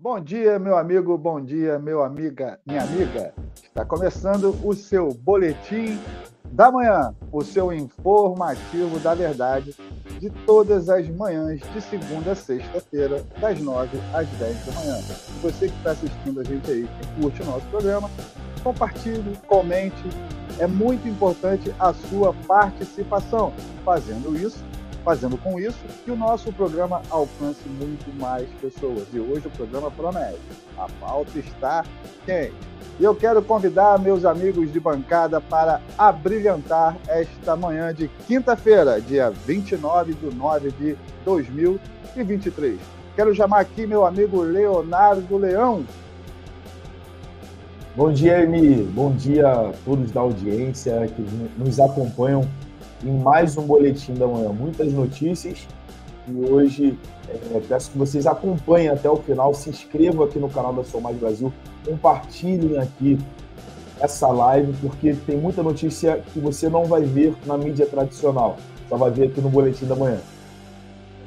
Bom dia, meu amigo, bom dia, meu amiga, minha amiga. Está começando o seu Boletim da Manhã, o seu informativo da verdade de todas as manhãs, de segunda a sexta-feira, das 9 às 10 da manhã. E você que está assistindo a gente aí, que curte o nosso programa, compartilhe, comente. É muito importante a sua participação. Fazendo com isso que o nosso programa alcance muito mais pessoas. E hoje o programa promete. A pauta está quente. E eu quero convidar meus amigos de bancada para abrilhantar esta manhã de quinta-feira, dia 29 de nove de 2023. Quero chamar aqui meu amigo Leonardo Leão. Bom dia, Emi. Bom dia a todos da audiência que nos acompanham em mais um Boletim da Manhã. Muitas notícias e hoje peço que vocês acompanhem até o final, se inscrevam aqui no canal da Sou Mais Brasil, compartilhem aqui essa live, porque tem muita notícia que você não vai ver na mídia tradicional, só vai ver aqui no Boletim da Manhã.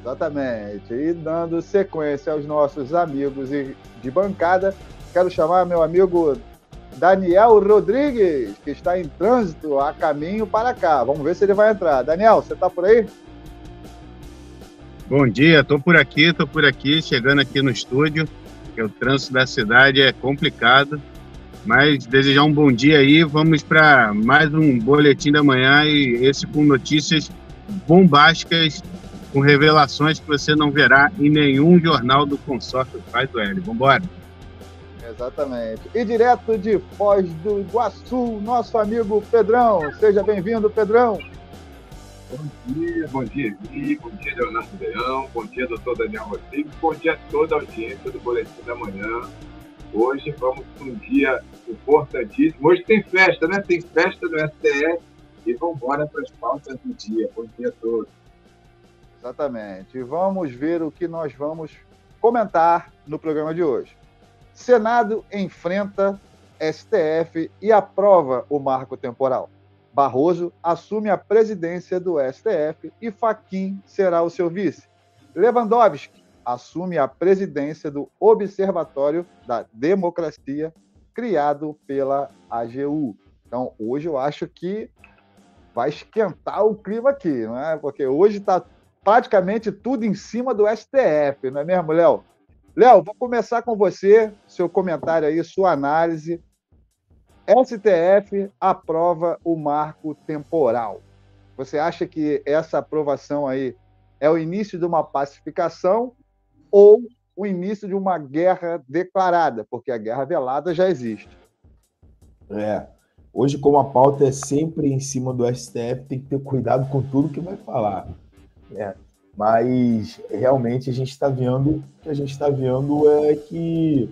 Exatamente. E dando sequência aos nossos amigos de bancada, quero chamar meu amigo Daniel Rodrigues, que está em trânsito a caminho para cá. Vamos ver se ele vai entrar. Daniel, você está por aí? Bom dia, estou por aqui, chegando aqui no estúdio, que o trânsito da cidade é complicado, mas desejar um bom dia aí, vamos para mais um Boletim da Manhã, e esse com notícias bombásticas, com revelações que você não verá em nenhum jornal do consórcio Paz do Hélio. Vamos embora. Exatamente. E direto de Foz do Iguaçu, nosso amigo Pedrão. Seja bem-vindo, Pedrão. Bom dia, Gui, bom dia, Leonardo Leão, bom dia, doutor Daniel Rodrigues, bom dia a toda a audiência do Boletim da Manhã. Hoje vamos para um dia importantíssimo. Hoje tem festa, né? Tem festa do STF e vamos embora para as pautas do dia. Bom dia a todos. Exatamente. E vamos ver o que nós vamos comentar no programa de hoje. Senado enfrenta STF e aprova o marco temporal. Barroso assume a presidência do STF e Fachin será o seu vice. Lewandowski assume a presidência do Observatório da Democracia, criado pela AGU. Então, hoje eu acho que vai esquentar o clima aqui, não é? Porque hoje está praticamente tudo em cima do STF, não é mesmo, Léo? Léo, vou começar com você, seu comentário aí, sua análise. STF aprova o marco temporal. Você acha que essa aprovação aí é o início de uma pacificação ou o início de uma guerra declarada? Porque a guerra velada já existe. Hoje, como a pauta é sempre em cima do STF, tem que ter cuidado com tudo que vai falar. Mas realmente a gente está vendo, o que a gente está vendo é que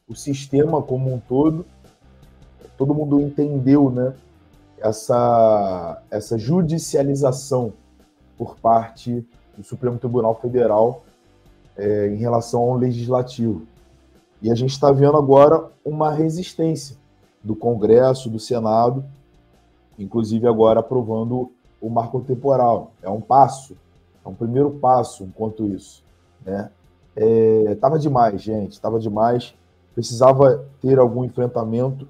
o sistema como um todo mundo entendeu, né, essa judicialização por parte do Supremo Tribunal Federal em relação ao legislativo. E a gente está vendo agora uma resistência do Congresso, do Senado, inclusive agora aprovando o marco temporal. É um passo. É um primeiro passo enquanto isso, né? Tava demais, gente, tava demais. Precisava ter algum enfrentamento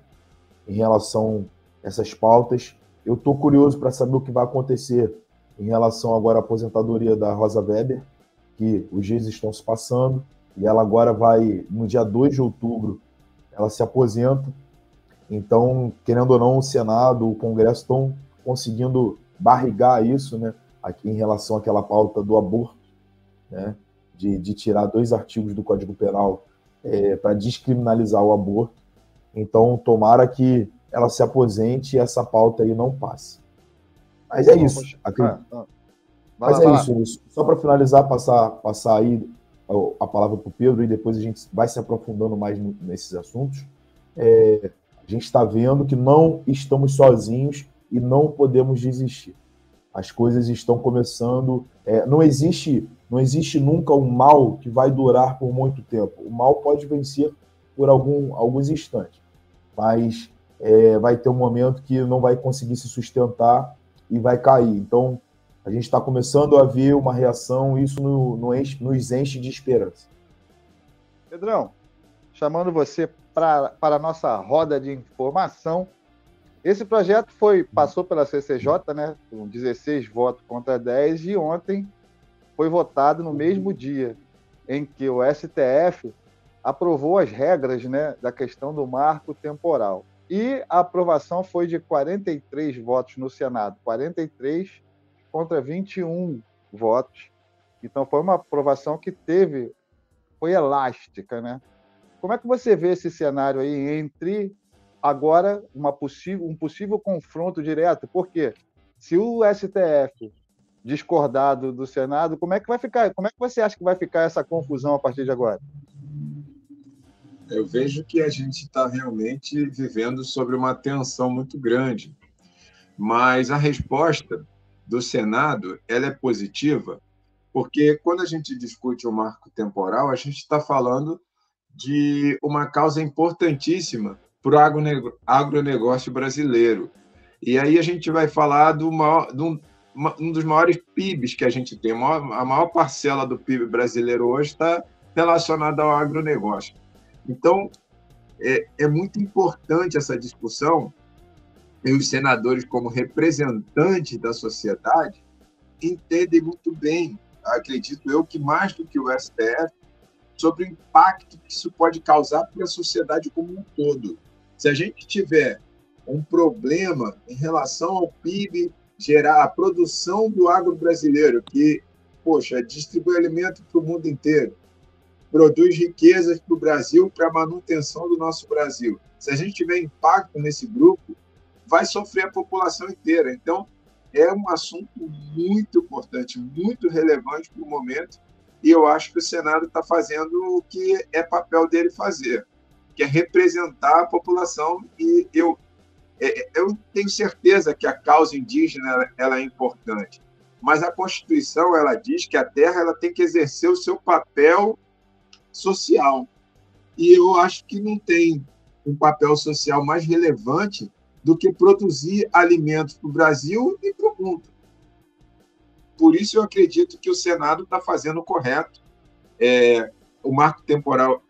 em relação a essas pautas. Eu estou curioso para saber o que vai acontecer em relação agora à aposentadoria da Rosa Weber, que os dias estão se passando, e ela agora vai, no dia 2 de outubro, ela se aposenta. Então, querendo ou não, o Senado, o Congresso estão conseguindo barrigar isso, né? Aqui em relação àquela pauta do aborto, né, de tirar 2 artigos do Código Penal para descriminalizar o aborto. Então, tomara que ela se aposente e essa pauta aí não passe. Mas é isso. Isso. Só para finalizar, passar aí a palavra para o Pedro e depois a gente vai se aprofundando mais nesses assuntos. A gente está vendo que não estamos sozinhos e não podemos desistir. As coisas estão começando. Não existe nunca um mal que vai durar por muito tempo. O mal pode vencer por alguns instantes, mas vai ter um momento que não vai conseguir se sustentar e vai cair. Então, a gente está começando a ver uma reação e isso nos enche de esperança. Pedrão, chamando você para a nossa roda de informação. Esse projeto passou pela CCJ, né, com 16 votos contra 10, e ontem foi votado no mesmo dia em que o STF aprovou as regras, né, da questão do marco temporal. E a aprovação foi de 43 votos no Senado, 43 contra 21 votos. Então, foi uma aprovação que foi elástica, né? Como é que você vê esse cenário aí entre agora um possível confronto direto? Porque se o STF discordar do Senado, como é que vai ficar? Como é que você acha que vai ficar essa confusão a partir de agora? Eu vejo que a gente está realmente vivendo sobre uma tensão muito grande, mas a resposta do Senado ela é positiva, porque quando a gente discute o marco temporal, a gente está falando de uma causa importantíssima para o agronegócio brasileiro. E aí a gente vai falar de um dos maiores PIBs que a gente tem. A maior parcela do PIB brasileiro hoje está relacionada ao agronegócio. Então, é muito importante essa discussão, e os senadores, como representantes da sociedade, entendem muito bem, acredito eu, que mais do que o STF, sobre o impacto que isso pode causar para a sociedade como um todo. Se a gente tiver um problema em relação ao PIB, gerar a produção do agro brasileiro, que, poxa, distribui alimento para o mundo inteiro, produz riquezas para o Brasil, para a manutenção do nosso Brasil. Se a gente tiver impacto nesse grupo, vai sofrer a população inteira. Então, é um assunto muito importante, muito relevante para o momento, e eu acho que o Senado está fazendo o que é papel dele fazer, que é representar a população, e eu tenho certeza que a causa indígena ela é importante, mas a Constituição ela diz que a terra ela tem que exercer o seu papel social, e eu acho que não tem um papel social mais relevante do que produzir alimentos para o Brasil e para o mundo. Por isso eu acredito que o Senado está fazendo o correto. O marco temporal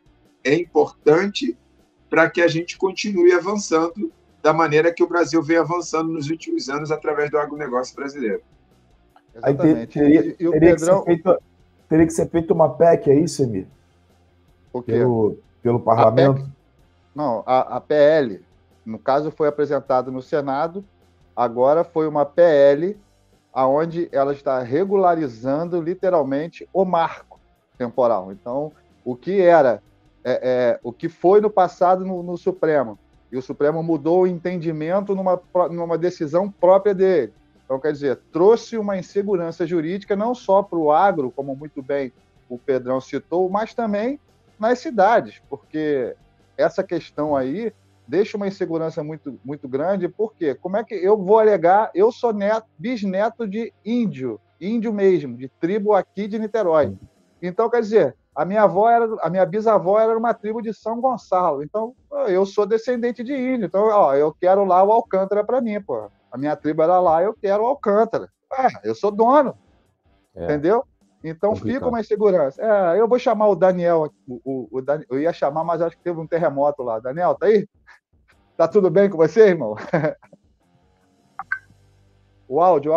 é importante para que a gente continue avançando da maneira que o Brasil vem avançando nos últimos anos através do agronegócio brasileiro. Exatamente. Teria que ser feita uma PEC aí, Semir? O quê? Pelo parlamento? Não, a PL, no caso, foi apresentada no Senado, agora foi uma PL onde ela está regularizando literalmente o marco temporal. Então, o que era, o que foi no passado no Supremo, e o Supremo mudou o entendimento numa decisão própria dele. Então, quer dizer, trouxe uma insegurança jurídica não só para o agro, como muito bem o Pedrão citou, mas também nas cidades, porque essa questão aí deixa uma insegurança muito, muito grande. Por quê? Como é que eu vou alegar? Eu sou bisneto de índio mesmo, de tribo aqui de Niterói. Então, quer dizer, a minha bisavó era uma tribo de São Gonçalo. Então, eu sou descendente de índio. Então, eu quero lá o Alcântara para mim, pô. A minha tribo era lá, eu quero o Alcântara. Eu sou dono. Entendeu? Então, fica uma insegurança. Eu vou chamar o Daniel. Eu ia chamar, mas acho que teve um terremoto lá. Daniel, tá aí? Tá tudo bem com você, irmão? O áudio.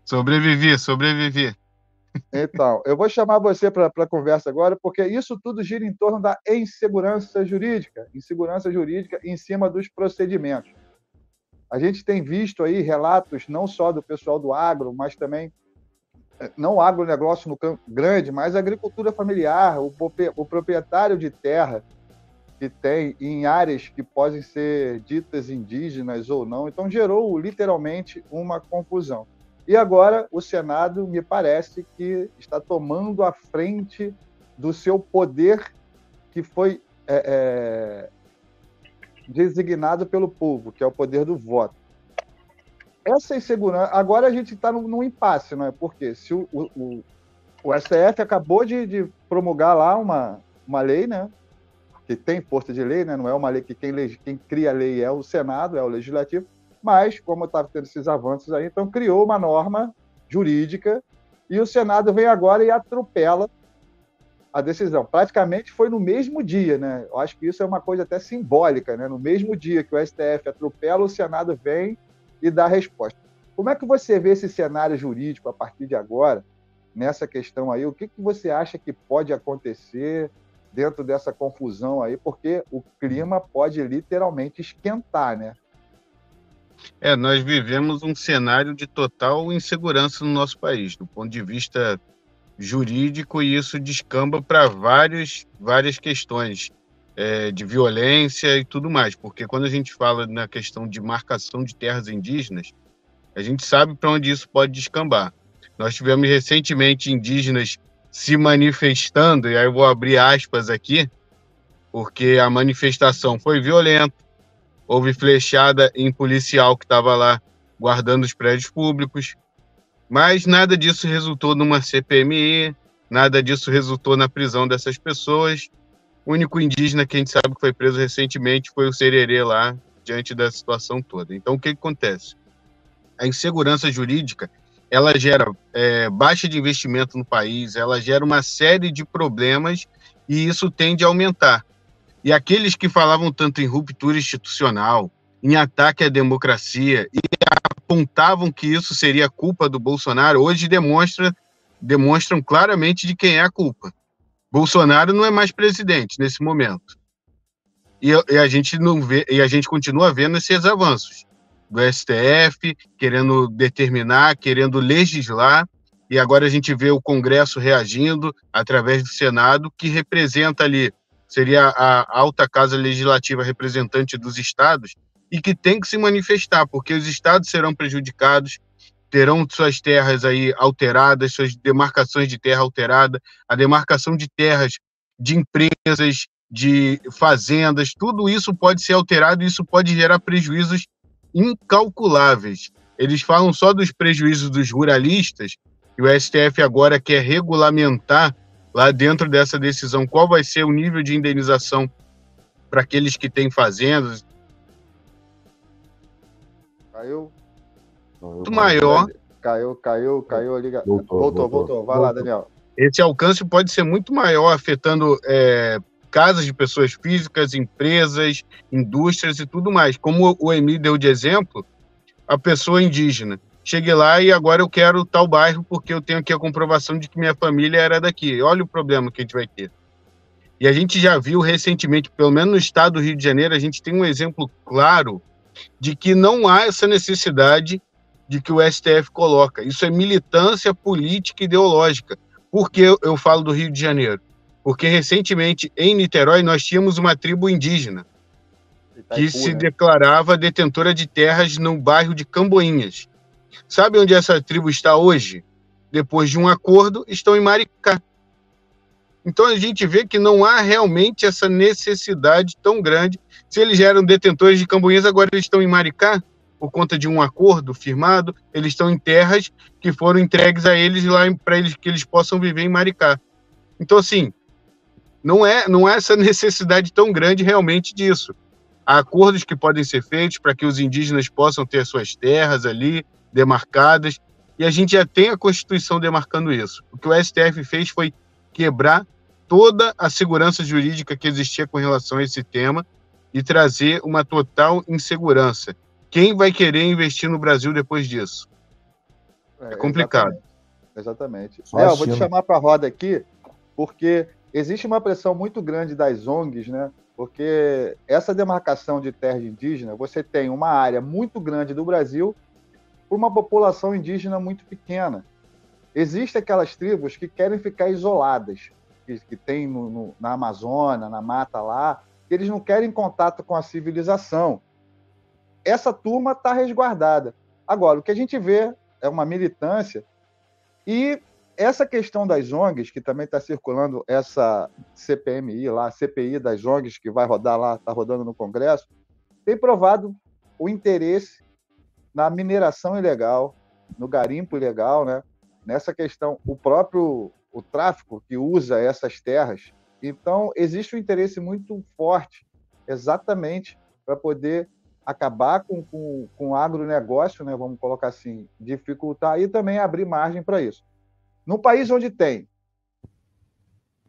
Sobrevivi. Então, eu vou chamar você para a conversa agora, porque isso tudo gira em torno da insegurança jurídica em cima dos procedimentos. A gente tem visto aí relatos não só do pessoal do agro, mas também, não o agronegócio no campo grande, mas a agricultura familiar, o proprietário de terra que tem em áreas que podem ser ditas indígenas ou não. Então, gerou literalmente uma confusão. E agora o Senado, me parece que está tomando a frente do seu poder que foi designado pelo povo, que é o poder do voto. Essa insegurança... Agora a gente está num impasse, não é? Porque se o STF acabou de promulgar lá uma lei, né? Que tem força de lei, né? Não é uma lei que quem cria a lei é o Senado, é o Legislativo, mas, como estava tendo esses avanços aí, então criou uma norma jurídica e o Senado vem agora e atropela a decisão. Praticamente foi no mesmo dia, né? Eu acho que isso é uma coisa até simbólica, né? No mesmo dia que o STF atropela, o Senado vem e dá a resposta. Como é que você vê esse cenário jurídico a partir de agora, nessa questão aí? O que você acha que pode acontecer dentro dessa confusão aí? Porque o clima pode literalmente esquentar, né? Nós vivemos um cenário de total insegurança no nosso país, do ponto de vista jurídico, e isso descamba para várias questões de violência e tudo mais, porque quando a gente fala na questão de marcação de terras indígenas, a gente sabe para onde isso pode descambar. Nós tivemos recentemente indígenas se manifestando, e aí eu vou abrir aspas aqui, porque a manifestação foi violenta, houve flechada em policial que estava lá guardando os prédios públicos, mas nada disso resultou numa CPMI, nada disso resultou na prisão dessas pessoas. O único indígena que a gente sabe que foi preso recentemente foi o Sererê lá, diante da situação toda. Então, o que acontece? A insegurança jurídica, ela gera baixa de investimento no país, ela gera uma série de problemas e isso tende a aumentar. E aqueles que falavam tanto em ruptura institucional, em ataque à democracia, e apontavam que isso seria culpa do Bolsonaro, hoje demonstram claramente de quem é a culpa. Bolsonaro não é mais presidente nesse momento. E a gente não vê, e a gente continua vendo esses avanços do STF, querendo determinar, querendo legislar, e agora a gente vê o Congresso reagindo através do Senado, que representa ali, seria a alta casa legislativa representante dos estados, e que tem que se manifestar, porque os estados serão prejudicados, terão suas terras aí alteradas, suas demarcações de terra alterada, a demarcação de terras de empresas, de fazendas, tudo isso pode ser alterado e isso pode gerar prejuízos incalculáveis. Eles falam só dos prejuízos dos ruralistas, e o STF agora quer regulamentar lá dentro dessa decisão qual vai ser o nível de indenização para aqueles que têm fazendas. Caiu? Muito maior. Caiu a ligação. Voltou. Vai lá, Daniel. Esse alcance pode ser muito maior, afetando casas de pessoas físicas, empresas, indústrias e tudo mais. Como o Emílio deu de exemplo, a pessoa indígena. Cheguei lá e agora eu quero tal bairro porque eu tenho aqui a comprovação de que minha família era daqui. Olha o problema que a gente vai ter. E a gente já viu recentemente, pelo menos no estado do Rio de Janeiro, a gente tem um exemplo claro de que não há essa necessidade de que o STF coloca. Isso é militância política e ideológica. Por que eu falo do Rio de Janeiro? Porque recentemente, em Niterói, nós tínhamos uma tribo indígena que se declarava detentora de terras no bairro de Camboinhas. Sabe onde essa tribo está hoje? Depois de um acordo, estão em Maricá. Então a gente vê que não há realmente essa necessidade tão grande. Se eles eram detentores de Camboinhas, agora eles estão em Maricá, por conta de um acordo firmado, eles estão em terras que foram entregues a eles lá para eles, que eles possam viver em Maricá. Então, assim, não é essa necessidade tão grande realmente disso. Há acordos que podem ser feitos para que os indígenas possam ter suas terras ali demarcadas, e a gente já tem a Constituição demarcando isso. O que o STF fez foi quebrar toda a segurança jurídica que existia com relação a esse tema e trazer uma total insegurança. Quem vai querer investir no Brasil depois disso? É complicado. Exatamente. Eu vou te chamar para a roda aqui, porque existe uma pressão muito grande das ONGs, né? Porque essa demarcação de terra indígena, você tem uma área muito grande do Brasil por uma população indígena muito pequena. Existem aquelas tribos que querem ficar isoladas, que tem na Amazônia, na mata lá, que eles não querem contato com a civilização. Essa turma está resguardada. Agora, o que a gente vê é uma militância, e essa questão das ONGs, que também está circulando essa CPMI lá, a CPI das ONGs, que vai rodar lá, está rodando no Congresso, tem provado o interesse na mineração ilegal, no garimpo ilegal, né? Nessa questão, o tráfico que usa essas terras. Então, existe um interesse muito forte, exatamente, para poder acabar com o agronegócio, né? Vamos colocar assim, dificultar e também abrir margem para isso. Num país onde tem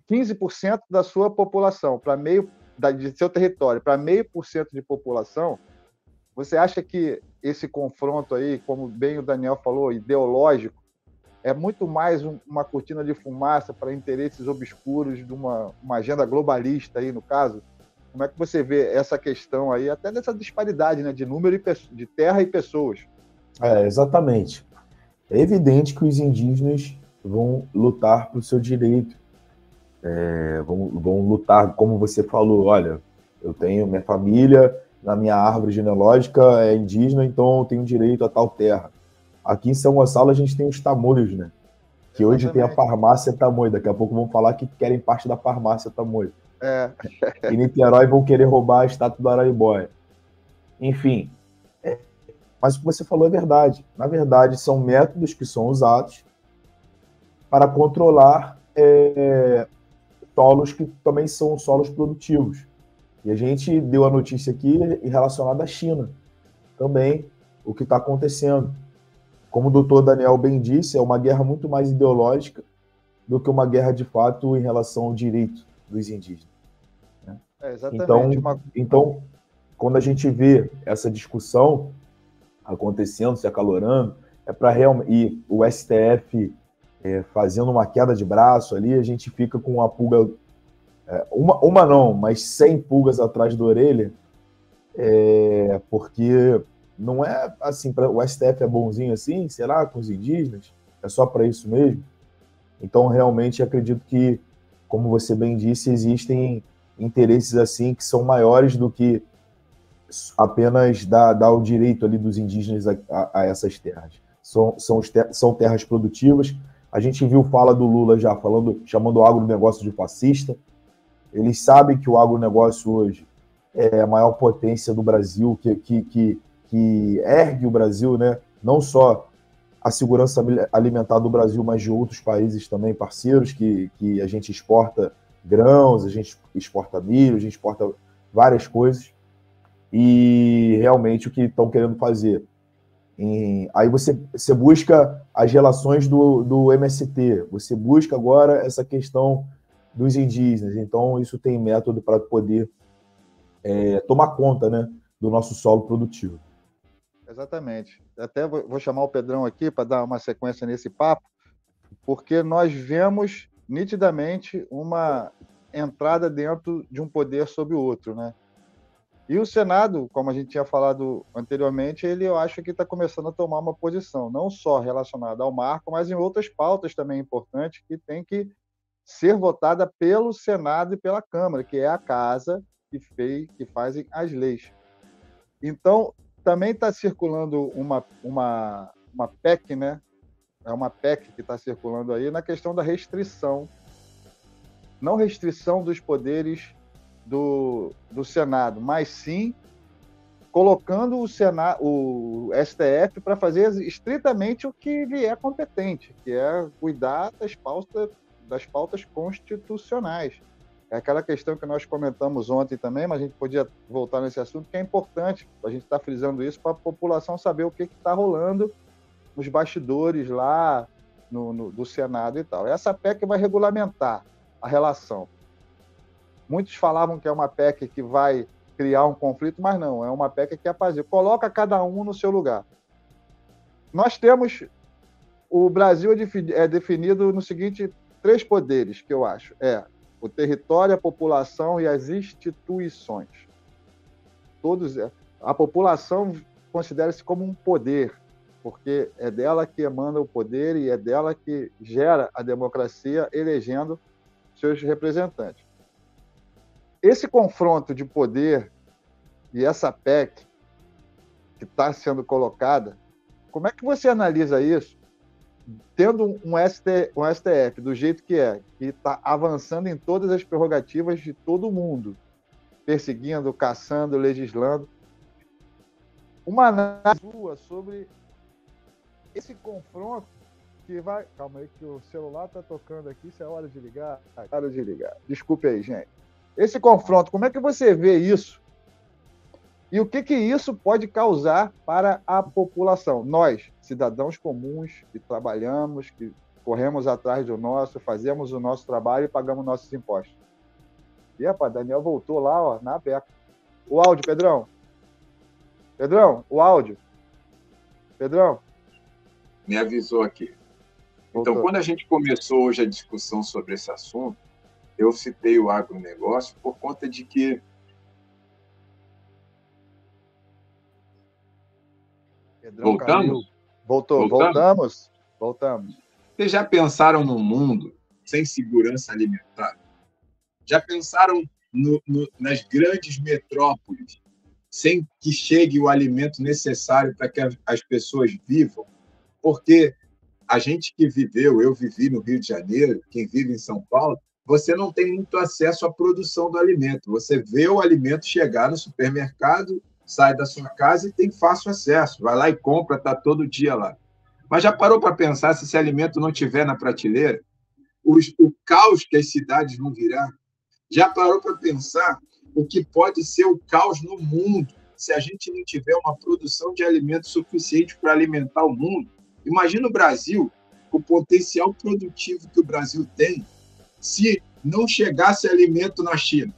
15% da sua população, para meio de seu território, para 0,5% de população, você acha que esse confronto aí, como bem o Daniel falou, ideológico, é muito mais uma cortina de fumaça para interesses obscuros de uma agenda globalista aí, no caso? Como é que você vê essa questão aí, até dessa disparidade, né, de número de terra e pessoas? Exatamente. É evidente que os indígenas vão lutar para o seu direito, vão lutar, como você falou, olha, eu tenho minha família, na minha árvore genealógica é indígena, então eu tenho direito a tal terra. Aqui em São Gonçalo a gente tem os tamoios, né? Que hoje tem a farmácia Tamoio, daqui a pouco vão falar que querem parte da farmácia Tamoio. Em Niterói vão querer roubar a estátua do Araibóia. Enfim, mas o que você falou é verdade. Na verdade, são métodos que são usados para controlar solos que também são solos produtivos. E a gente deu a notícia aqui relacionada à China. Também, o que está acontecendo. Como o doutor Daniel bem disse, é uma guerra muito mais ideológica do que uma guerra, de fato, em relação ao direito dos indígenas. Né? Exatamente. Então, quando a gente vê essa discussão acontecendo, se acalorando, e o STF fazendo uma queda de braço ali, a gente fica com uma pulga, uma não, mas 100 pulgas atrás da orelha, porque não é assim, o STF é bonzinho assim, será, com os indígenas? É só para isso mesmo? Então, realmente, acredito que, como você bem disse, existem interesses assim que são maiores do que apenas dar o direito ali dos indígenas a essas terras. São terras produtivas. A gente viu fala do Lula já chamando o agronegócio de fascista. Eles sabem que o agronegócio hoje é a maior potência do Brasil, que ergue o Brasil, né? Não só a segurança alimentar do Brasil, mas de outros países também parceiros, que a gente exporta grãos, a gente exporta milho, a gente exporta várias coisas. E realmente o que estão querendo fazer. Aí você busca as relações do MST, você busca agora essa questão dos indígenas. Então, isso tem método para poder tomar conta, né, do nosso solo produtivo. Exatamente. Até vou chamar o Pedrão aqui para dar uma sequência nesse papo, porque nós vemos nitidamente uma entrada dentro de um poder sobre o outro, né? E o Senado, como a gente tinha falado anteriormente, eu acho que está começando a tomar uma posição, não só relacionada ao marco, mas em outras pautas também importantes que tem que ser votada pelo Senado e pela Câmara, que é a casa que fazem as leis. Então, também está circulando uma PEC, né? É uma PEC que está circulando aí na questão da restrição, não restrição dos poderes do Senado, mas sim colocando o STF para fazer estritamente o que lhe é competente, que é cuidar das pautas constitucionais. É aquela questão que nós comentamos ontem também, mas a gente podia voltar nesse assunto, que é importante, a gente está frisando isso para a população saber o que está rolando nos bastidores lá do Senado e tal. Essa PEC vai regulamentar a relação. Muitos falavam que é uma PEC que vai criar um conflito, mas não, é uma PEC que apazigua. Coloca cada um no seu lugar. Nós temos... O Brasil é definido no seguinte, 3 poderes, que eu acho. O território, a população e as instituições. A população considera-se como um poder, porque é dela que emana o poder e é dela que gera a democracia, elegendo seus representantes. Esse confronto de poder e essa PEC que está sendo colocada, como é que você analisa isso, tendo um STF do jeito que está avançando em todas as prerrogativas de todo mundo, perseguindo, caçando, legislando? Uma análise sua sobre esse confronto que vai... Calma aí que o celular está tocando aqui, isso é hora de ligar? Hora de ligar. Desculpe aí, gente. Esse confronto, como é que você vê isso? E o que isso pode causar para a população? Nós, cidadãos comuns, que trabalhamos, que corremos atrás do nosso, fazemos o nosso trabalho e pagamos nossos impostos. E, rapaz, Daniel voltou lá, ó, na beca. O áudio, Pedrão. Pedrão, o áudio. Pedrão. Me avisou aqui. Voltou. Então, quando a gente começou hoje a discussão sobre esse assunto, eu citei o agronegócio por conta de que Pedrão voltamos? Caiu. Voltou, voltamos. Vocês já pensaram num mundo sem segurança alimentar? Já pensaram nas grandes metrópoles sem que chegue o alimento necessário para que as pessoas vivam? Porque a gente que viveu, eu vivi no Rio de Janeiro, quem vive em São Paulo, você não tem muito acesso à produção do alimento. Você vê o alimento chegar no supermercado, sai da sua casa e tem fácil acesso. Vai lá e compra, está todo dia lá. Mas já parou para pensar se esse alimento não estiver na prateleira? O caos que as cidades vão virar? Já parou para pensar o que pode ser o caos no mundo se a gente não tiver uma produção de alimento suficiente para alimentar o mundo? Imagina o Brasil, o potencial produtivo que o Brasil tem, se não chegasse alimento na China,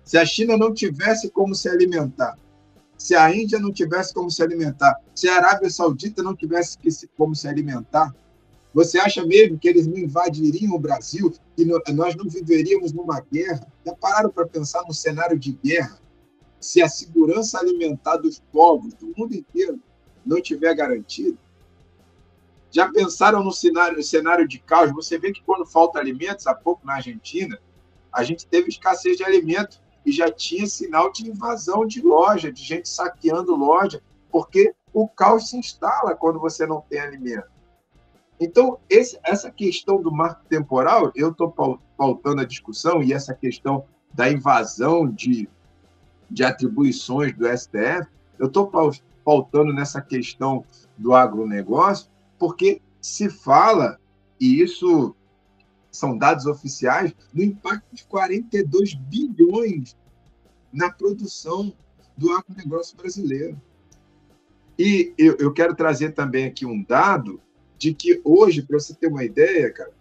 se a China não tivesse como se alimentar, se a Índia não tivesse como se alimentar, se a Arábia Saudita não tivesse como se alimentar, você acha mesmo que eles não invadiriam o Brasil, que nós não viveríamos numa guerra? Já pararam para pensar no cenário de guerra? Se a segurança alimentar dos povos do mundo inteiro não estiver garantida? Já pensaram no cenário de caos? Você vê que quando falta alimentos, há pouco na Argentina, a gente teve escassez de alimentos e já tinha sinal de invasão de loja, de gente saqueando loja, porque o caos se instala quando você não tem alimento. Então, essa questão do marco temporal, eu estou pautando a discussão, e essa questão da invasão de atribuições do STF, eu estou pautando nessa questão do agronegócio, porque se fala, e isso são dados oficiais, no impacto de 42 bilhões na produção do agronegócio brasileiro. E eu quero trazer também aqui um dado de que hoje, para você ter uma ideia, cara,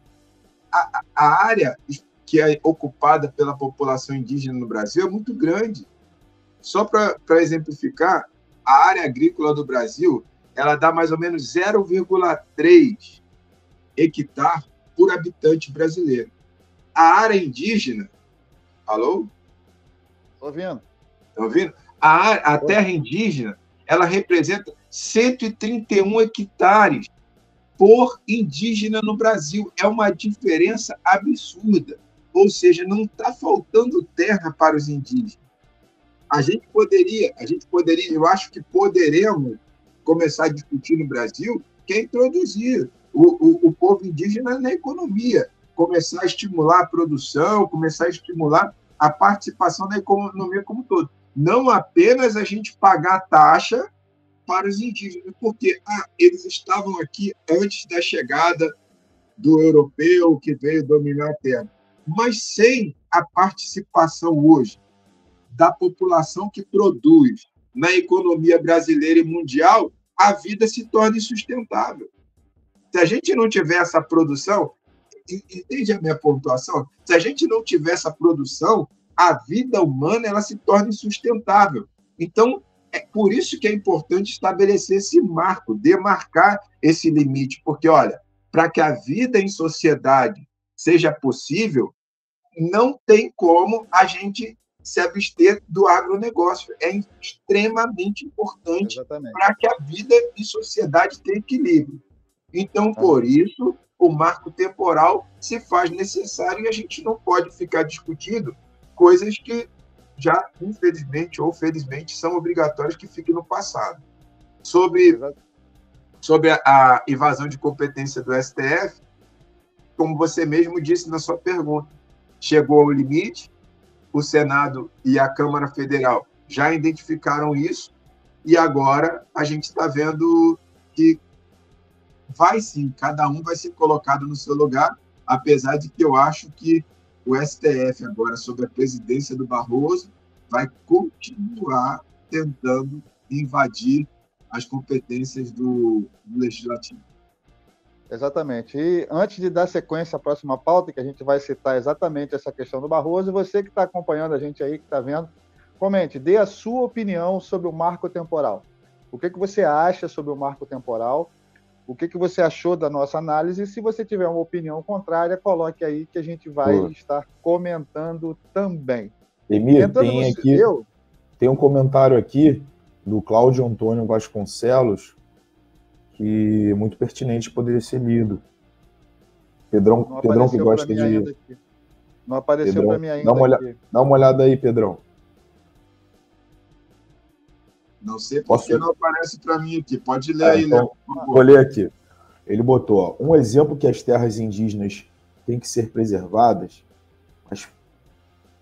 a área que é ocupada pela população indígena no Brasil é muito grande. Só para exemplificar, a área agrícola do Brasil, ela dá mais ou menos 0,3 hectare por habitante brasileiro. A área indígena... Alô? Estou ouvindo. Estão ouvindo? A terra indígena, ela representa 131 hectares por indígena no Brasil. É uma diferença absurda. Ou seja, não está faltando terra para os indígenas. A gente poderia, eu acho que poderemos começar a discutir no Brasil que é introduzir o povo indígena na economia, começar a estimular a produção, começar a estimular a participação da economia como um todo. Não apenas a gente pagar taxa para os indígenas, porque eles estavam aqui antes da chegada do europeu que veio dominar a terra, mas sem a participação hoje da população que produz na economia brasileira e mundial, a vida se torna insustentável. Se a gente não tiver essa produção, entende a minha pontuação? Se a gente não tiver essa produção, a vida humana ela se torna insustentável. Então, é por isso que é importante estabelecer esse marco, demarcar esse limite, porque, olha, para que a vida em sociedade seja possível, não tem como a gente se abster do agronegócio. É extremamente importante para que a vida em sociedade tenha equilíbrio. Então, por isso, o marco temporal se faz necessário e a gente não pode ficar discutindo coisas que já, infelizmente ou felizmente, são obrigatórias que fiquem no passado. Sobre a invasão de competência do STF, como você mesmo disse na sua pergunta, chegou ao limite, o Senado e a Câmara Federal já identificaram isso, e agora a gente está vendo que vai sim, cada um vai ser colocado no seu lugar, apesar de que eu acho que o STF, agora, sob a presidência do Barroso, vai continuar tentando invadir as competências do Legislativo. Exatamente. E antes de dar sequência à próxima pauta, que a gente vai citar exatamente essa questão do Barroso, você que está acompanhando a gente aí, que está vendo, comente, dê a sua opinião sobre o marco temporal. O que você acha sobre o marco temporal? O que você achou da nossa análise? E se você tiver uma opinião contrária, coloque aí que a gente vai estar comentando também. Emir, tem um comentário aqui do Cláudio Antônio Vasconcelos que é muito pertinente, poderia ser lido. Pedrão que gosta de... Não apareceu para mim ainda. Dá uma olhada aí, Pedrão. Não sei porque não aparece para mim aqui. Pode ler aí, então, Léo. Vou ler aqui. Ele botou, um exemplo que as terras indígenas têm que ser preservadas,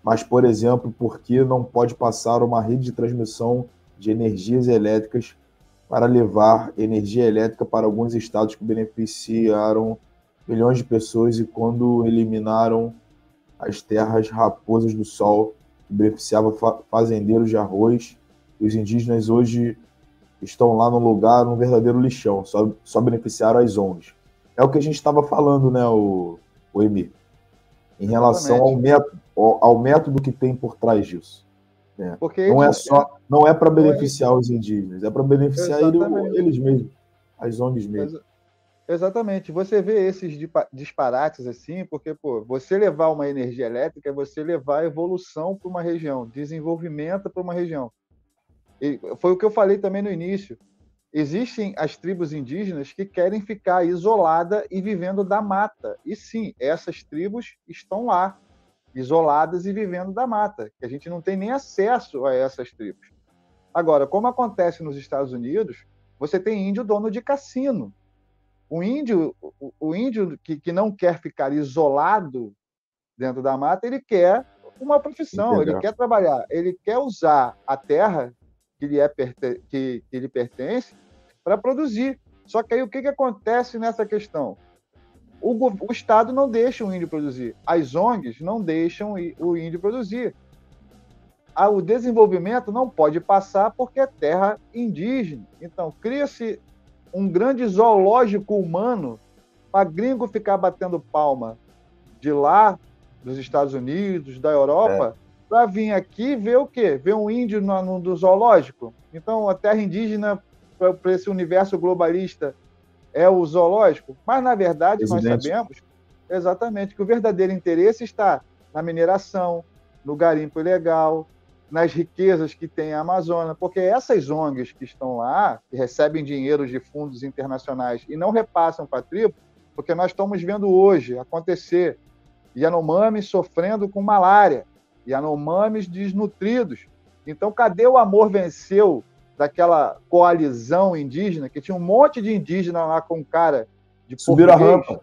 mas, por exemplo, porque não pode passar uma rede de transmissão de energias elétricas para levar energia elétrica para alguns estados que beneficiaram milhões de pessoas e quando eliminaram as terras raposas do sol, que beneficiavam fazendeiros de arroz, e os indígenas hoje estão lá no lugar, num verdadeiro lixão, só beneficiaram as ONGs. É o que a gente estava falando, né, o Emir, em relação ao método que tem por trás disso. Né? Porque não é para beneficiar os indígenas, é para beneficiar eles mesmos, as ONGs mesmo. Exatamente. Você vê esses disparates assim, porque você levar uma energia elétrica é você levar evolução para uma região, desenvolvimento para uma região. E foi o que eu falei também no início. Existem as tribos indígenas que querem ficar isoladas e vivendo da mata. E sim, essas tribos estão lá, isoladas e vivendo da mata, que a gente não tem nem acesso a essas tribos. Agora, como acontece nos Estados Unidos, você tem índio dono de cassino. O índio que não quer ficar isolado dentro da mata, ele quer uma profissão, ele quer trabalhar, ele quer usar a terra que lhe pertence para produzir. Só que aí o que acontece nessa questão? O Estado não deixa o índio produzir. As ONGs não deixam o índio produzir. O desenvolvimento não pode passar porque é terra indígena. Então, cria-se um grande zoológico humano para gringo ficar batendo palma de lá, dos Estados Unidos, da Europa, para vir aqui ver o quê? Ver um índio no zoológico? Então, a terra indígena, para esse universo globalista, é o zoológico? Mas, na verdade, nós sabemos exatamente que o verdadeiro interesse está na mineração, no garimpo ilegal, nas riquezas que tem a Amazônia, porque essas ONGs que estão lá, que recebem dinheiro de fundos internacionais e não repassam para a tribo, porque nós estamos vendo hoje acontecer Yanomamis sofrendo com malária, Yanomamis desnutridos. Então, cadê o amor venceu daquela coalizão indígena, que tinha um monte de indígena lá com cara de Subiram a rampa.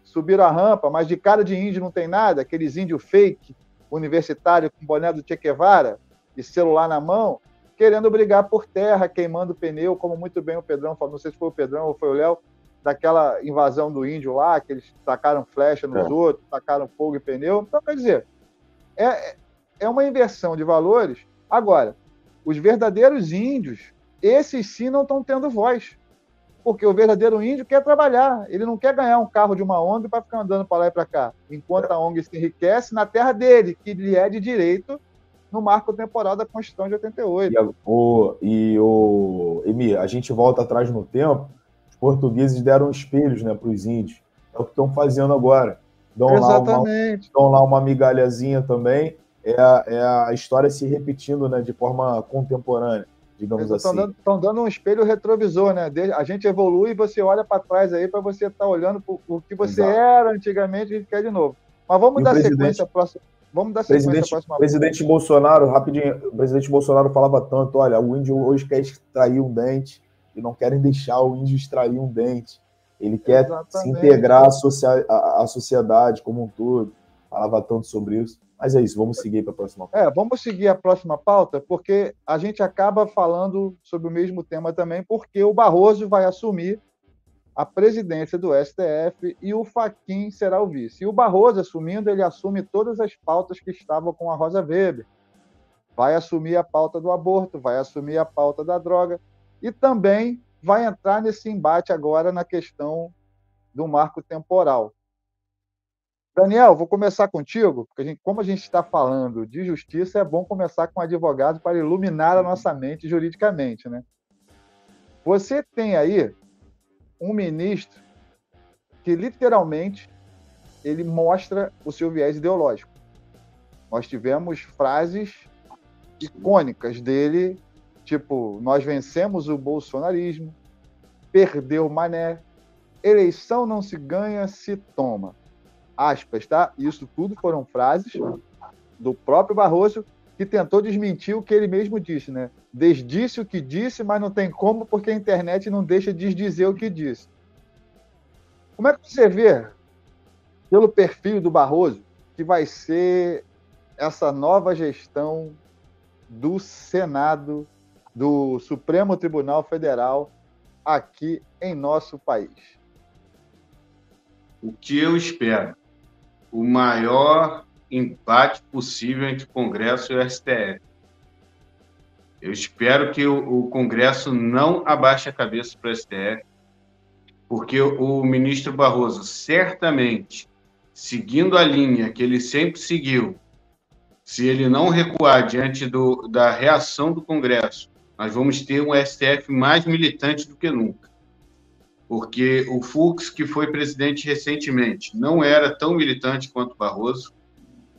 Subiram a rampa, mas de cara de índio não tem nada, aqueles índios fake, universitário com boné do Che Guevara e celular na mão, querendo brigar por terra, queimando pneu, como muito bem o Pedrão falou, não sei se foi o Pedrão ou foi o Léo, daquela invasão do índio lá, que eles tacaram flecha nos outros, tacaram fogo e pneu. Então, quer dizer, é uma inversão de valores. Agora, os verdadeiros índios, esses sim não estão tendo voz, porque o verdadeiro índio quer trabalhar, ele não quer ganhar um carro de uma ONG para ficar andando para lá e para cá, enquanto a ONG se enriquece na terra dele, que lhe é de direito no marco temporal da Constituição de 88. Emir, a gente volta atrás no tempo, os portugueses deram espelhos, né, para os índios, é o que estão fazendo agora. Dão lá uma migalhazinha também, é a história se repetindo, né, de forma contemporânea. Digamos assim. Estão dando um espelho retrovisor, né? A gente evolui e você olha para trás aí para você estar olhando o que você era antigamente e quer de novo. Mas vamos dar sequência à próxima. Vamos dar sequência à próxima. Presidente Bolsonaro, rapidinho, o presidente Bolsonaro falava tanto, olha, o índio hoje quer extrair um dente e não querem deixar o índio extrair um dente. Ele quer se integrar à sociedade como um todo. Falava tanto sobre isso. Mas é isso, vamos seguir para a próxima pauta. Vamos seguir a próxima pauta, porque a gente acaba falando sobre o mesmo tema também, porque o Barroso vai assumir a presidência do STF e o Fachin será o vice. E o Barroso assumindo, ele assume todas as pautas que estavam com a Rosa Weber. Vai assumir a pauta do aborto, vai assumir a pauta da droga e também vai entrar nesse embate agora na questão do marco temporal. Daniel, vou começar contigo, porque como a gente está falando de justiça, é bom começar com um advogado para iluminar a nossa mente juridicamente, né? Você tem aí um ministro que, literalmente, ele mostra o seu viés ideológico. Nós tivemos frases icônicas dele, tipo, nós vencemos o bolsonarismo, perdeu Mané, eleição não se ganha, se toma. Aspas, tá? Isso tudo foram frases do próprio Barroso, que tentou desmentir o que ele mesmo disse, né? Desdisse o que disse, mas não tem como, porque a internet não deixa desdizer o que disse. Como é que você vê, pelo perfil do Barroso, que vai ser essa nova gestão do Senado, do Supremo Tribunal Federal, aqui em nosso país? O que eu espero? O maior embate possível entre o Congresso e o STF. Eu espero que o Congresso não abaixe a cabeça para o STF, porque o ministro Barroso, certamente, seguindo a linha que ele sempre seguiu, se ele não recuar diante da reação do Congresso, nós vamos ter um STF mais militante do que nunca. Porque o Fux, que foi presidente recentemente, não era tão militante quanto o Barroso.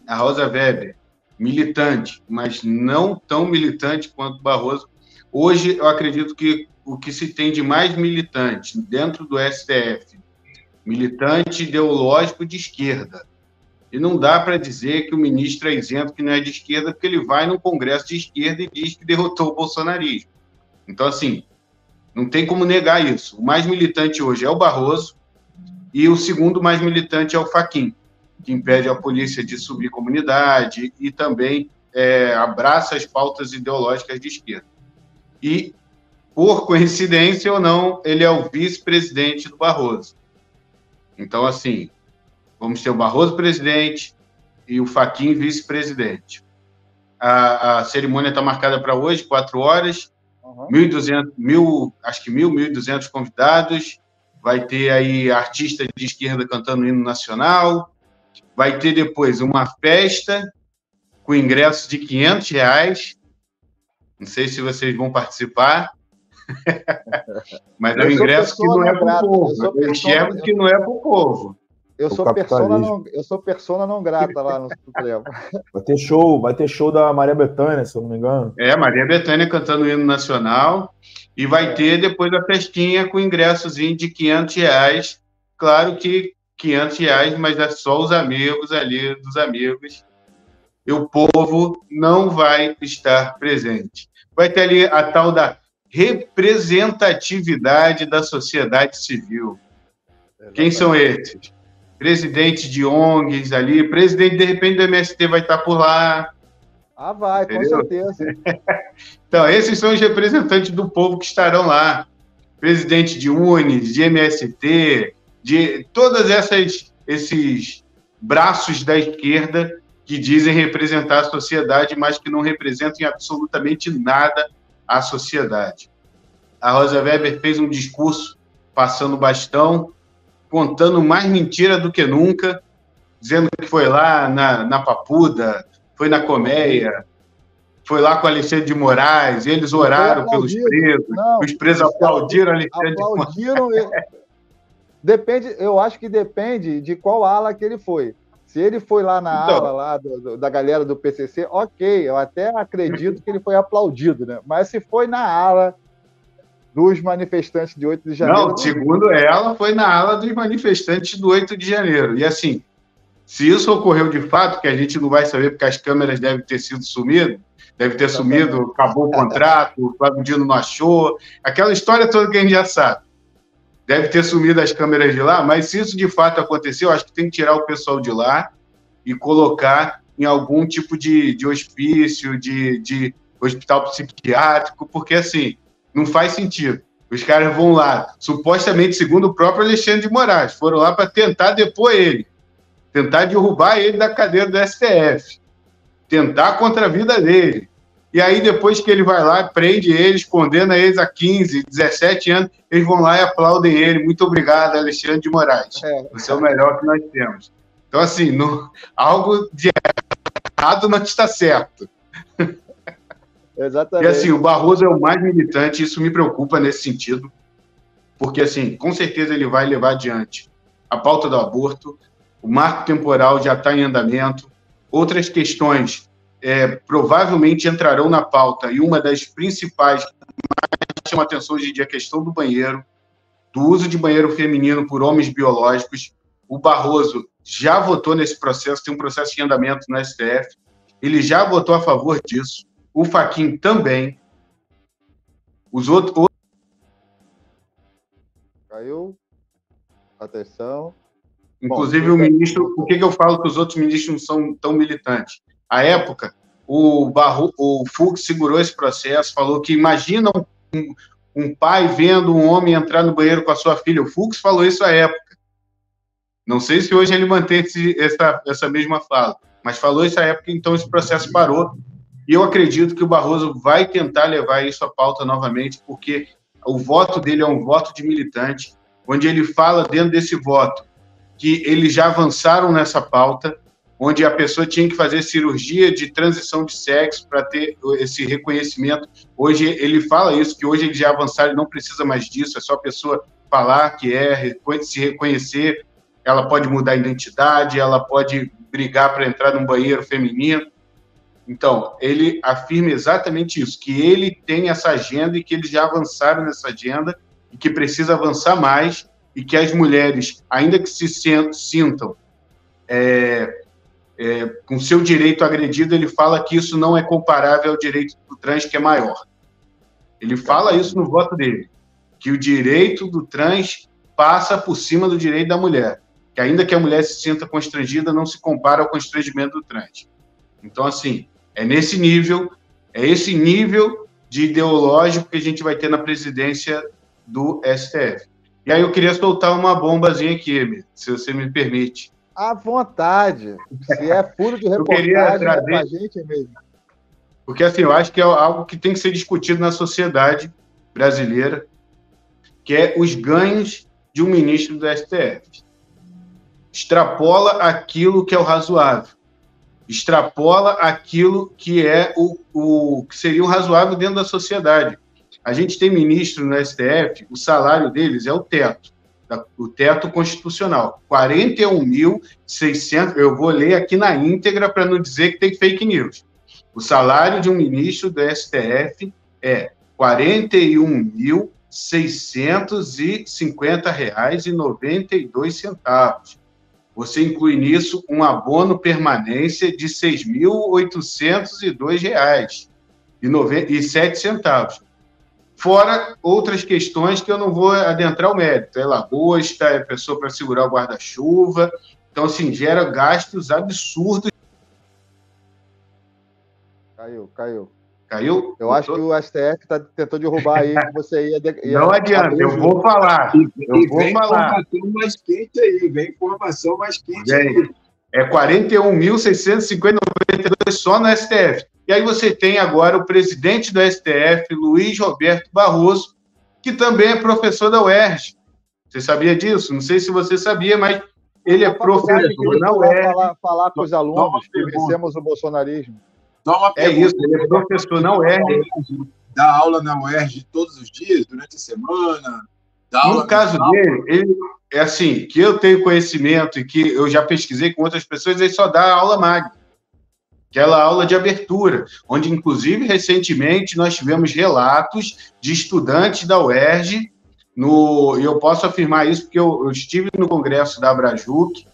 A Rosa Weber, militante, mas não tão militante quanto o Barroso. Hoje, eu acredito que o que se tem de mais militante dentro do STF, militante ideológico de esquerda. E não dá para dizer que o ministro é isento, que não é de esquerda, porque ele vai num congresso de esquerda e diz que derrotou o bolsonarismo. Então, assim, não tem como negar isso. O mais militante hoje é o Barroso e o segundo mais militante é o Fachin, que impede a polícia de subir comunidade e também abraça as pautas ideológicas de esquerda. E, por coincidência ou não, ele é o vice-presidente do Barroso. Então, assim, vamos ter o Barroso presidente e o Fachin vice-presidente. A cerimônia está marcada para hoje, 4 horas. 1.200 convidados, vai ter aí artista de esquerda cantando o hino nacional, vai ter depois uma festa com ingresso de R$500, não sei se vocês vão participar, mas é um ingresso que não é para o povo, eu enxergo que não é para o povo. Eu sou persona não grata lá no Supremo. Vai ter show da Maria Bethânia, se eu não me engano. Maria Bethânia cantando o hino nacional. E vai ter depois a festinha com ingressozinho de R$500. Claro que R$500, mas é só os amigos ali, dos amigos. E o povo não vai estar presente. Vai ter ali a tal da representatividade da sociedade civil. Quem são esses? Presidente de ONGs ali, presidente, de repente, do MST vai estar por lá. Ah, vai, entendeu? Com certeza. Então, esses são os representantes do povo que estarão lá. Presidente de UNES, de MST, de todas esses braços da esquerda que dizem representar a sociedade, mas que não representam absolutamente nada a sociedade. A Rosa Weber fez um discurso passando o bastão, contando mais mentira do que nunca, dizendo que foi lá na Papuda, foi na Colmeia, foi lá com Alexandre de Moraes, eles oraram pelos presos, os presos aplaudiram Alexandre de Moraes. Eu acho que depende de qual ala que ele foi. Se ele foi lá na ala lá da galera do PCC, ok, eu até acredito que ele foi aplaudido, né? Mas se foi na ala dos manifestantes de 8 de janeiro... Não, segundo ela, foi na ala dos manifestantes do 8 de janeiro. E assim, se isso ocorreu de fato, que a gente não vai saber porque as câmeras devem ter sumido, acabou o contrato, o Flávio Dino não achou, aquela história toda que a gente já sabe. Deve ter sumido as câmeras de lá, mas se isso de fato aconteceu, acho que tem que tirar o pessoal de lá e colocar em algum tipo de hospício, de hospital psiquiátrico, porque assim, não faz sentido. Os caras vão lá, supostamente, segundo o próprio Alexandre de Moraes, foram lá para tentar depor ele, tentar derrubar ele da cadeira do STF, tentar contra a vida dele. E aí, depois que ele vai lá, prende eles, condena eles a 15, 17 anos, eles vão lá e aplaudem ele. Muito obrigado, Alexandre de Moraes. Você é o melhor que nós temos. Então, assim, algo de errado não está certo. Exatamente. E, assim, o Barroso é o mais militante, isso me preocupa nesse sentido, porque, assim, com certeza ele vai levar adiante a pauta do aborto, o marco temporal já está em andamento, outras questões provavelmente entrarão na pauta, e uma das principais que mais chama atenção hoje em dia é a questão do banheiro, do uso de banheiro feminino por homens biológicos. O Barroso já votou nesse processo, tem um processo em andamento no STF, ele já votou a favor disso, o Fachin também, os outros... Caiu. Atenção. Inclusive, o ministro... Por que eu falo que os outros ministros não são tão militantes? À época, o Fux segurou esse processo, falou que imagina um pai vendo um homem entrar no banheiro com a sua filha. O Fux falou isso à época. Não sei se hoje ele mantém essa mesma fala, mas falou isso à época, então esse processo parou. E eu acredito que o Barroso vai tentar levar isso à pauta novamente, porque o voto dele é um voto de militante, onde ele fala dentro desse voto que eles já avançaram nessa pauta, onde a pessoa tinha que fazer cirurgia de transição de sexo para ter esse reconhecimento. Hoje ele fala isso, que hoje eles já avançaram e não precisa mais disso, é só a pessoa falar que se reconhecer, ela pode mudar a identidade, ela pode brigar para entrar num banheiro feminino. Então, ele afirma exatamente isso, que ele tem essa agenda e que eles já avançaram nessa agenda e que precisa avançar mais e que as mulheres, ainda que se sintam com seu direito agredido, ele fala que isso não é comparável ao direito do trans, que é maior. Ele fala isso no voto dele, que o direito do trans passa por cima do direito da mulher, que ainda que a mulher se sinta constrangida, não se compara ao constrangimento do trans. Então, assim, é esse nível de ideológico que a gente vai ter na presidência do STF. E aí eu queria soltar uma bombazinha aqui, Emílio, se você me permite. À vontade. Se é furo de reportagem, é com a gente mesmo. Porque, assim, eu acho que é algo que tem que ser discutido na sociedade brasileira, que é os ganhos de um ministro do STF. Extrapola aquilo que é o razoável. Extrapola aquilo que é o que seria o razoável dentro da sociedade. A gente tem ministro no STF, o salário deles é o teto constitucional, 41.600, eu vou ler aqui na íntegra para não dizer que tem fake news. O salário de um ministro do STF é R$ 41.650,92. Você inclui nisso um abono permanência de R$ 6.802,07. Fora outras questões que eu não vou adentrar o mérito. É lagosta, é pessoa para segurar o guarda-chuva. Então, assim, gera gastos absurdos. Caiu. Caiu? Eu acho que o STF tentou derrubar aí, que você ia... Não adianta, eu vou falar. Vem informação mais quente aí, aí. É 41.650,92 só no STF. E aí você tem agora o presidente do STF, Luiz Roberto Barroso, que também é professor da UERJ. Você sabia disso? Não sei se você sabia, mas ele é professor na UERJ. Falar com os alunos que vencemos o bolsonarismo. Isso, ele é professor na UERJ. Dá aula na UERJ todos os dias, durante a semana? No caso dele, ele é assim, que eu tenho conhecimento e que eu já pesquisei com outras pessoas, ele só dá aula magna. Aquela aula de abertura, onde, inclusive, recentemente, nós tivemos relatos de estudantes da UERJ, e eu posso afirmar isso porque eu estive no congresso da Abrajuc,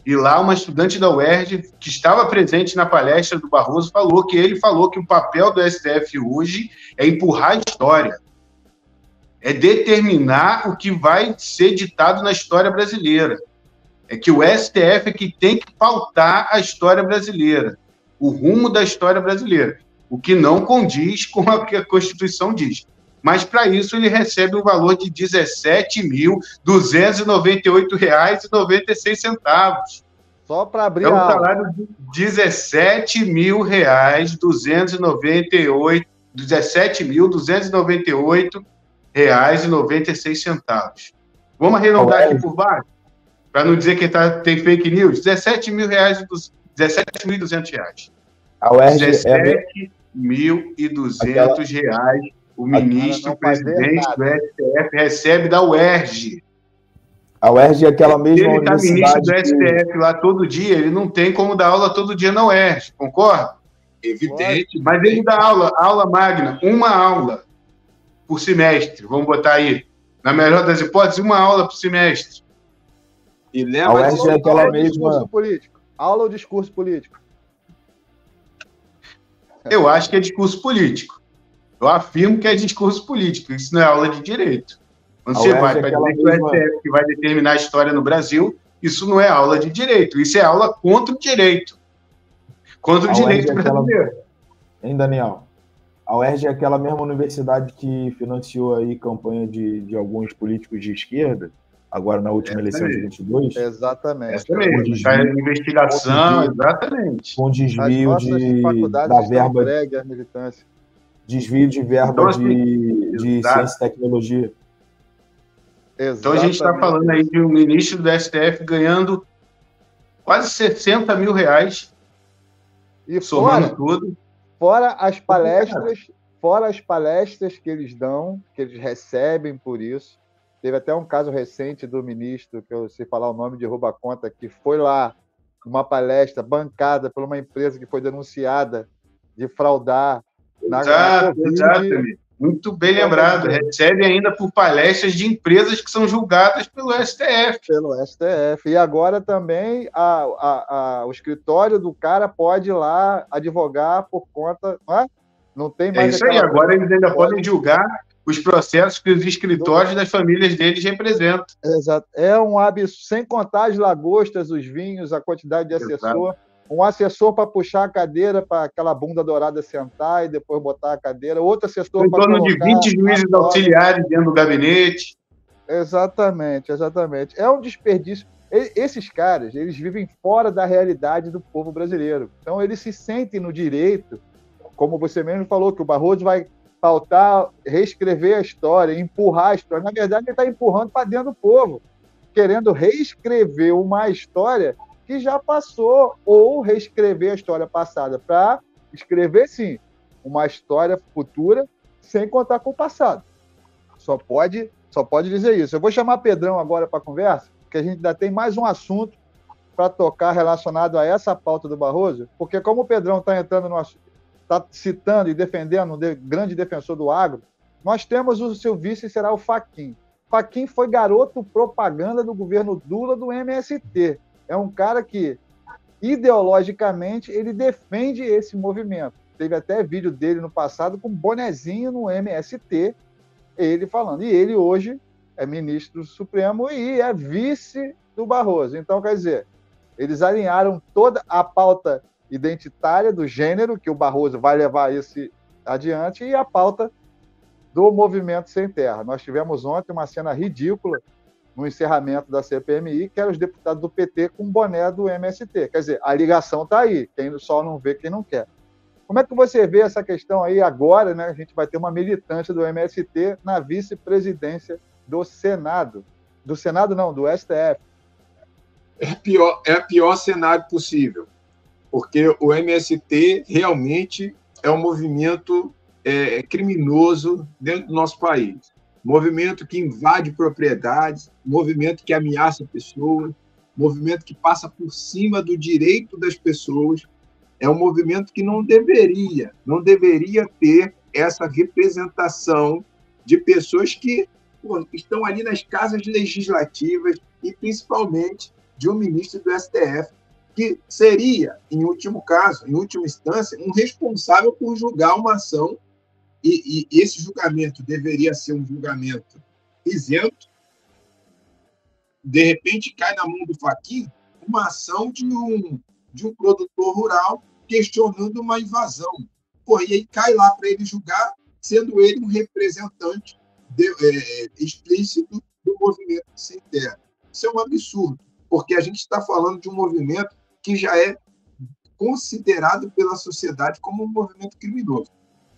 e lá uma estudante da UERJ, que estava presente na palestra do Barroso, falou que o papel do STF hoje é empurrar a história, é determinar o que vai ser ditado na história brasileira. É que o STF é que tem que pautar a história brasileira, o rumo da história brasileira, o que não condiz com o que a Constituição diz. Mas, para isso, ele recebe um valor de R$ 17.298,96. Só para abrir É um a aula. salário de R$ 17.298,96. Vamos arredondar aqui por baixo, para não dizer que tem fake news. R$ 17.200. A UERJ R$ 17.200 o ministro presidente do STF recebe da UERJ. A UERJ é aquela Se mesma ele está ministro do universidade STF lá todo dia, ele não tem como dar aula todo dia na UERJ, concorda? Evidente. Mas ele dá aula magna, uma aula por semestre, vamos botar aí. Na melhor das hipóteses, uma aula por semestre. E A leva UERJ é aquela Aula ou discurso mesma... político? Aula ou discurso político? Eu acho que é discurso político. Eu afirmo que é discurso político, isso não é aula de direito. Quando A você UERJ vai é para aquela dizer que o mesma- STF que vai determinar a história no Brasil, isso não é aula de direito, isso é aula contra o direito. Contra o A direito UERJ é aquela- brasileiro. Hein, Daniel? A UERJ é aquela mesma universidade que financiou aí campanha de alguns políticos de esquerda, agora na última eleição de 22, Exatamente. Essa mesmo, está em investigação, exatamente. com As desvio nossas faculdades da estão verba, entregues à militância. desvio de verba Então, assim, de exato. ciência e tecnologia. Então a gente está falando aí de um ministro do STF ganhando quase R$ 60 mil, E somando tudo. fora as palestras que eles dão, que eles recebem por isso. Teve até um caso recente do ministro, que eu sei falar o nome, derruba a conta, que foi lá uma palestra bancada por uma empresa que foi denunciada de fraudar na Covid. Exato, amigo. Muito bem lembrado. Recebe ainda por palestras de empresas que são julgadas pelo STF. Pelo STF. E agora também o escritório do cara pode ir lá advogar por conta. Não tem mais. É isso aí. Agora eles ainda podem julgar os processos que os escritórios das famílias deles representam. Exato. É um absurdo. Sem contar as lagostas, os vinhos, a quantidade de assessor. Exato. Um assessor para puxar a cadeira para aquela bunda dourada sentar e depois botar a cadeira. Outro assessor Em para torno de 20 juízes auxiliares dentro do gabinete. Exatamente. É um desperdício. Esses caras, eles vivem fora da realidade do povo brasileiro. Então, eles se sentem no direito, como você mesmo falou, que o Barroso vai pautar, reescrever a história, empurrar a história. Na verdade, ele está empurrando para dentro do povo, querendo reescrever uma história que já passou, ou reescrever a história passada para escrever, sim, uma história futura sem contar com o passado. Só pode dizer isso. Eu vou chamar Pedrão agora para a conversa, porque a gente ainda tem mais um assunto para tocar relacionado a essa pauta do Barroso, porque como o Pedrão está entrando no assunto, está citando e defendendo um grande defensor do agro, nós temos o seu vice, será o Fachin. Fachin foi garoto propaganda do governo Lula do MST. É um cara que, ideologicamente, ele defende esse movimento. Teve até vídeo dele no passado com bonezinho no MST, ele falando. E ele hoje é ministro do Supremo e é vice do Barroso. Então, quer dizer, eles alinharam toda a pauta identitária do gênero, que o Barroso vai levar isso adiante, e a pauta do movimento sem terra. Nós tivemos ontem uma cena ridícula no encerramento da CPMI, que eram os deputados do PT com boné do MST. Quer dizer, a ligação está aí, quem só não vê, quem não quer. Como é que você vê essa questão aí agora, né? A gente vai ter uma militante do MST na vice-presidência do Senado. Do Senado não, do STF. É o pior cenário possível, porque o MST realmente é um movimento criminoso dentro do nosso país. Movimento que invade propriedades, movimento que ameaça pessoas, movimento que passa por cima do direito das pessoas. É um movimento que não deveria ter essa representação de pessoas que estão ali nas casas legislativas e, principalmente, de um ministro do STF, que seria, em último caso, em última instância, um responsável por julgar uma ação, e esse julgamento deveria ser um julgamento isento. De repente, cai na mão do Fachin uma ação de um produtor rural questionando uma invasão. E aí cai lá para ele julgar, sendo ele um representante explícito do movimento sem terra. Isso é um absurdo, porque a gente está falando de um movimento que já é considerado pela sociedade como um movimento criminoso.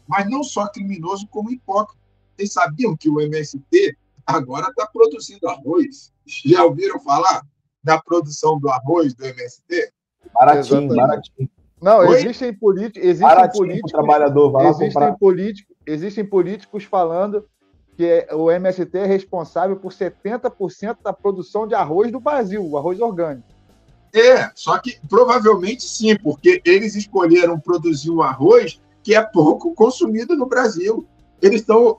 Mas não só criminoso, como hipócrita. Vocês sabiam que o MST agora está produzindo arroz? Já ouviram falar da produção do arroz do MST? Baratinho, baratinho. Não, Oi? existem políticos, Trabalhador, vai lá comprar. existem políticos falando que o MST é responsável por 70% da produção de arroz do Brasil, o arroz orgânico. Só que provavelmente sim, porque eles escolheram produzir um arroz que é pouco consumido no Brasil. Eles estão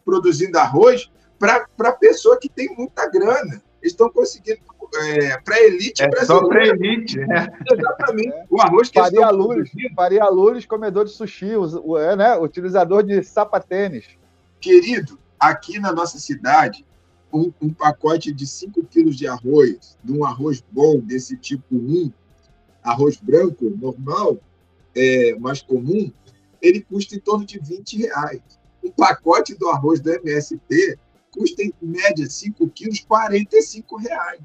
produzindo arroz para pessoa que tem muita grana. Eles estão conseguindo para a elite brasileira. Só para a elite. Exatamente. O arroz que Faria Loures, comedor de sushi, utilizador de sapatênis. Querido, aqui na nossa cidade, um pacote de 5 quilos de arroz, de um arroz bom, desse tipo 1, arroz branco, normal, mais comum, ele custa em torno de R$20. Um pacote do arroz do MST custa, em média, 5 quilos, R$45.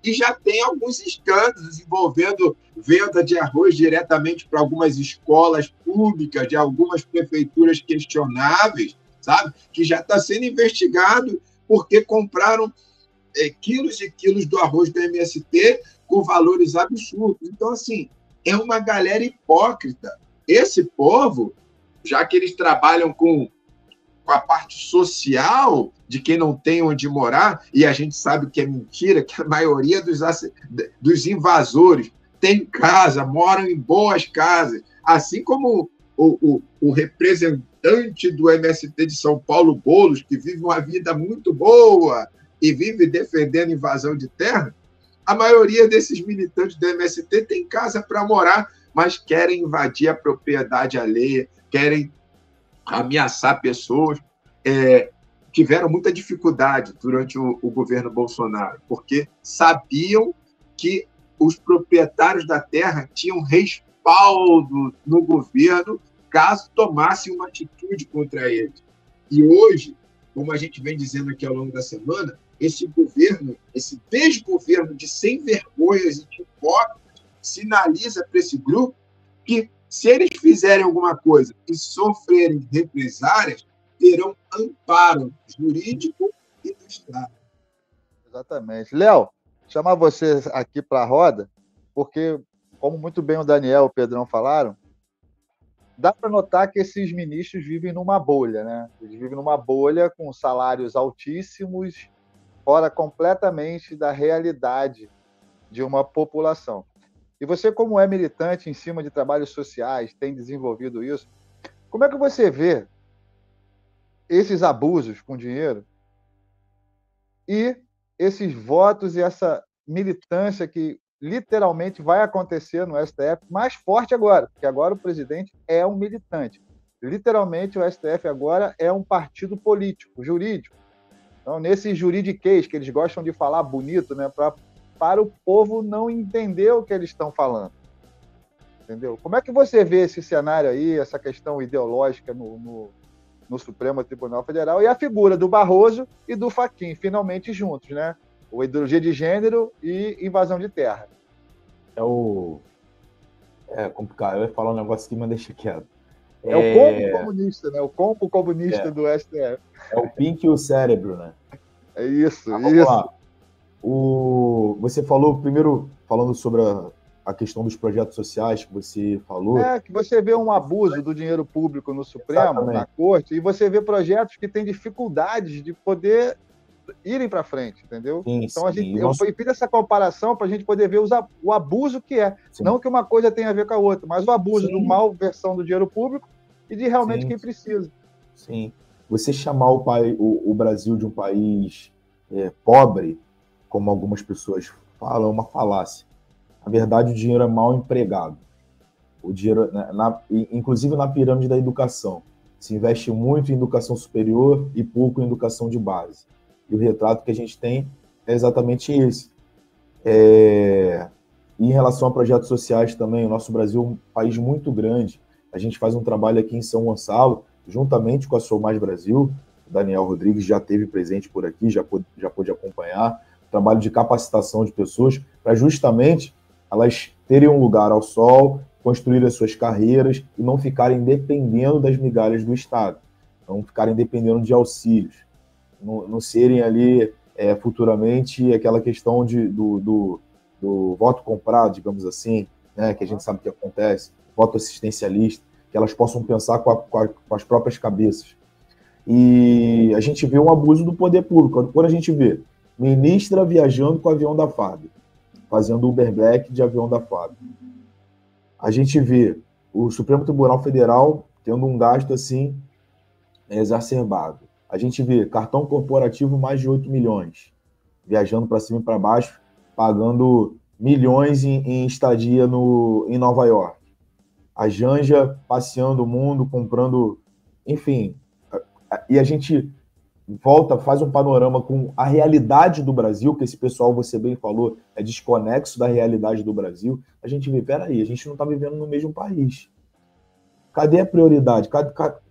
E já tem alguns escândalos envolvendo venda de arroz diretamente para algumas escolas públicas, de algumas prefeituras questionáveis, sabe? Que já está sendo investigado porque compraram quilos e quilos do arroz do MST com valores absurdos. Então, assim, é uma galera hipócrita. Esse povo, já que eles trabalham com a parte social de quem não tem onde morar, e a gente sabe que é mentira, que a maioria dos invasores tem casa, moram em boas casas, assim como o representante do MST de São Paulo, Boulos, que vive uma vida muito boa e vive defendendo invasão de terra, a maioria desses militantes do MST tem casa para morar, mas querem invadir a propriedade alheia, querem ameaçar pessoas. Tiveram muita dificuldade durante o governo Bolsonaro, porque sabiam que os proprietários da terra tinham respaldo no governo caso tomassem uma atitude contra eles. E hoje, como a gente vem dizendo aqui ao longo da semana, esse governo, esse desgoverno de sem vergonhas e de hipócritas, sinaliza para esse grupo que, se eles fizerem alguma coisa e sofrerem represálias, terão amparo jurídico e do Estado. Exatamente. Léo, chamar você aqui para a roda, porque, como muito bem o Daniel e o Pedrão falaram, dá para notar que esses ministros vivem numa bolha, né? Eles vivem numa bolha com salários altíssimos, fora completamente da realidade de uma população. E você, como é militante em cima de trabalhos sociais, tem desenvolvido isso, como é que você vê esses abusos com dinheiro e esses votos e essa militância que literalmente vai acontecer no STF mais forte agora, porque agora o presidente é um militante. Literalmente, o STF agora é um partido político, jurídico. Então, nesse juridiquês que eles gostam de falar bonito, né, para o povo não entender o que eles estão falando. Entendeu? Como é que você vê esse cenário aí, essa questão ideológica no Supremo Tribunal Federal e a figura do Barroso e do Fachin, finalmente juntos, né? O ideologia de gênero e invasão de terra. É complicado. Eu ia falar um negócio aqui, mas deixa quieto. É o combo comunista, né? O combo comunista do STF. É o Pink e o cérebro, né? É isso, vamos isso. Lá. Você falou, primeiro, falando sobre a questão dos projetos sociais que você falou. Que você vê um abuso do dinheiro público no Supremo, exatamente, na Corte, e você vê projetos que têm dificuldades de poder irem para frente, entendeu? Sim, então, eu fiz essa comparação para a gente poder ver o abuso que é. Sim. Não que uma coisa tenha a ver com a outra, mas o abuso do mal versão do dinheiro público e de realmente quem precisa. Sim. Você chamar o Brasil de um país pobre, como algumas pessoas falam, é uma falácia. Na verdade, o dinheiro é mal empregado. O dinheiro, inclusive na pirâmide da educação, se investe muito em educação superior e pouco em educação de base. E o retrato que a gente tem é exatamente esse. E em relação a projetos sociais também, o nosso Brasil é um país muito grande. A gente faz um trabalho aqui em São Gonçalo, juntamente com a Sou Mais Brasil. O Daniel Rodrigues já esteve presente por aqui, já pôde acompanhar. Trabalho de capacitação de pessoas para justamente elas terem um lugar ao sol, construir as suas carreiras e não ficarem dependendo das migalhas do Estado, não ficarem dependendo de auxílios, não serem ali futuramente aquela questão do voto comprado, digamos assim, né, que a gente sabe que acontece, voto assistencialista, que elas possam pensar com as próprias cabeças. E a gente vê um abuso do poder público. Quando a gente vê ministra viajando com o avião da FAB, fazendo Uber Black de avião da FAB, a gente vê o Supremo Tribunal Federal tendo um gasto assim exacerbado. A gente vê cartão corporativo mais de 8 milhões, viajando para cima e para baixo, pagando milhões em estadia em Nova York. A Janja passeando o mundo, comprando, enfim. E a gente volta, faz um panorama com a realidade do Brasil, que esse pessoal, você bem falou, é desconexo da realidade do Brasil. A gente vê, peraí, a gente não está vivendo no mesmo país. Cadê a prioridade?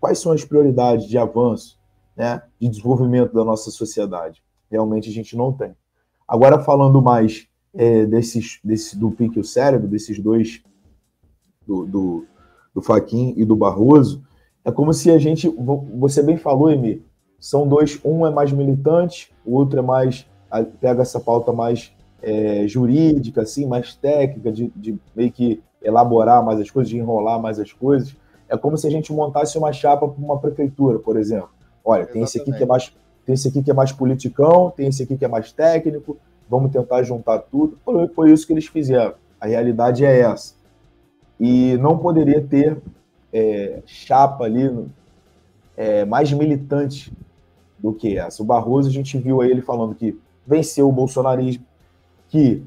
Quais são as prioridades de avanço, né, de desenvolvimento da nossa sociedade? Realmente a gente não tem. Agora, falando mais do Pink e o Cérebro, desses dois, do Fachin e do Barroso, é como se a gente, você bem falou, Emi, são dois, um é mais militante, o outro é mais, pega essa pauta mais jurídica, assim, mais técnica, de meio que elaborar mais as coisas, de enrolar mais as coisas. É como se a gente montasse uma chapa para uma prefeitura, por exemplo. Olha, tem esse aqui que é mais politicão, tem esse aqui que é mais técnico, vamos tentar juntar tudo. Foi isso que eles fizeram. A realidade é essa. E não poderia ter chapa ali mais militante do que essa. O Barroso, a gente viu aí ele falando que venceu o bolsonarismo, que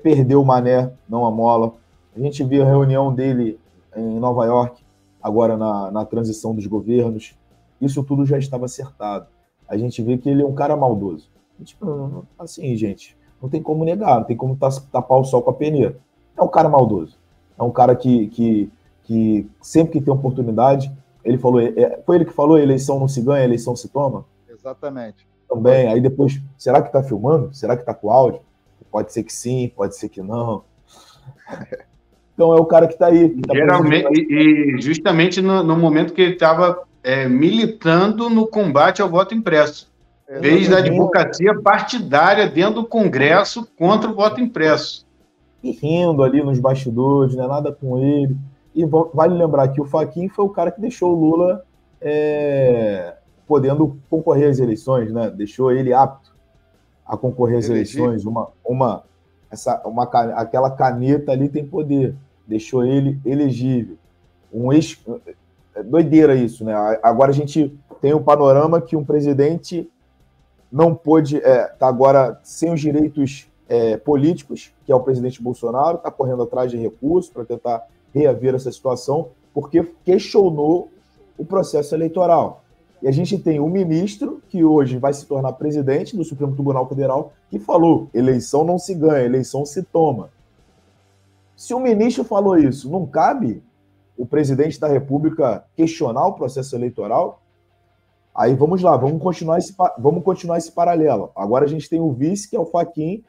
perdeu o Mané, não a Mola. A gente viu a reunião dele em Nova York, agora na transição dos governos. Isso tudo já estava acertado. A gente vê que ele é um cara maldoso. Assim, gente, não tem como negar, não tem como tapar o sol com a peneira. É um cara maldoso. É um cara que sempre que tem oportunidade, ele falou, foi ele que falou, eleição não se ganha, eleição se toma? Exatamente. Também, aí depois, será que está filmando? Será que está com áudio? Pode ser que sim, pode ser que não. Então é o cara que está aí. Que tá geralmente, e justamente no momento que ele estava militando no combate ao voto impresso. Fez a advocacia partidária dentro do Congresso contra o voto impresso. E rindo ali nos bastidores, não é nada com ele. E vale lembrar que o Fachin foi o cara que deixou o Lula podendo concorrer às eleições, né? Deixou ele apto a concorrer às eleições. Aquela caneta ali tem poder. Deixou ele elegível. Doideira isso, né? Agora a gente tem o panorama que um presidente não pôde, está agora sem os direitos políticos, que é o presidente Bolsonaro, está correndo atrás de recursos para tentar reaver essa situação, porque questionou o processo eleitoral. E a gente tem um ministro, que hoje vai se tornar presidente do Supremo Tribunal Federal, que falou, eleição não se ganha, eleição se toma. Se o ministro falou isso, não cabe o presidente da República questionar o processo eleitoral? Aí vamos lá, vamos continuar esse paralelo. Agora a gente tem o vice, que é o Fachin,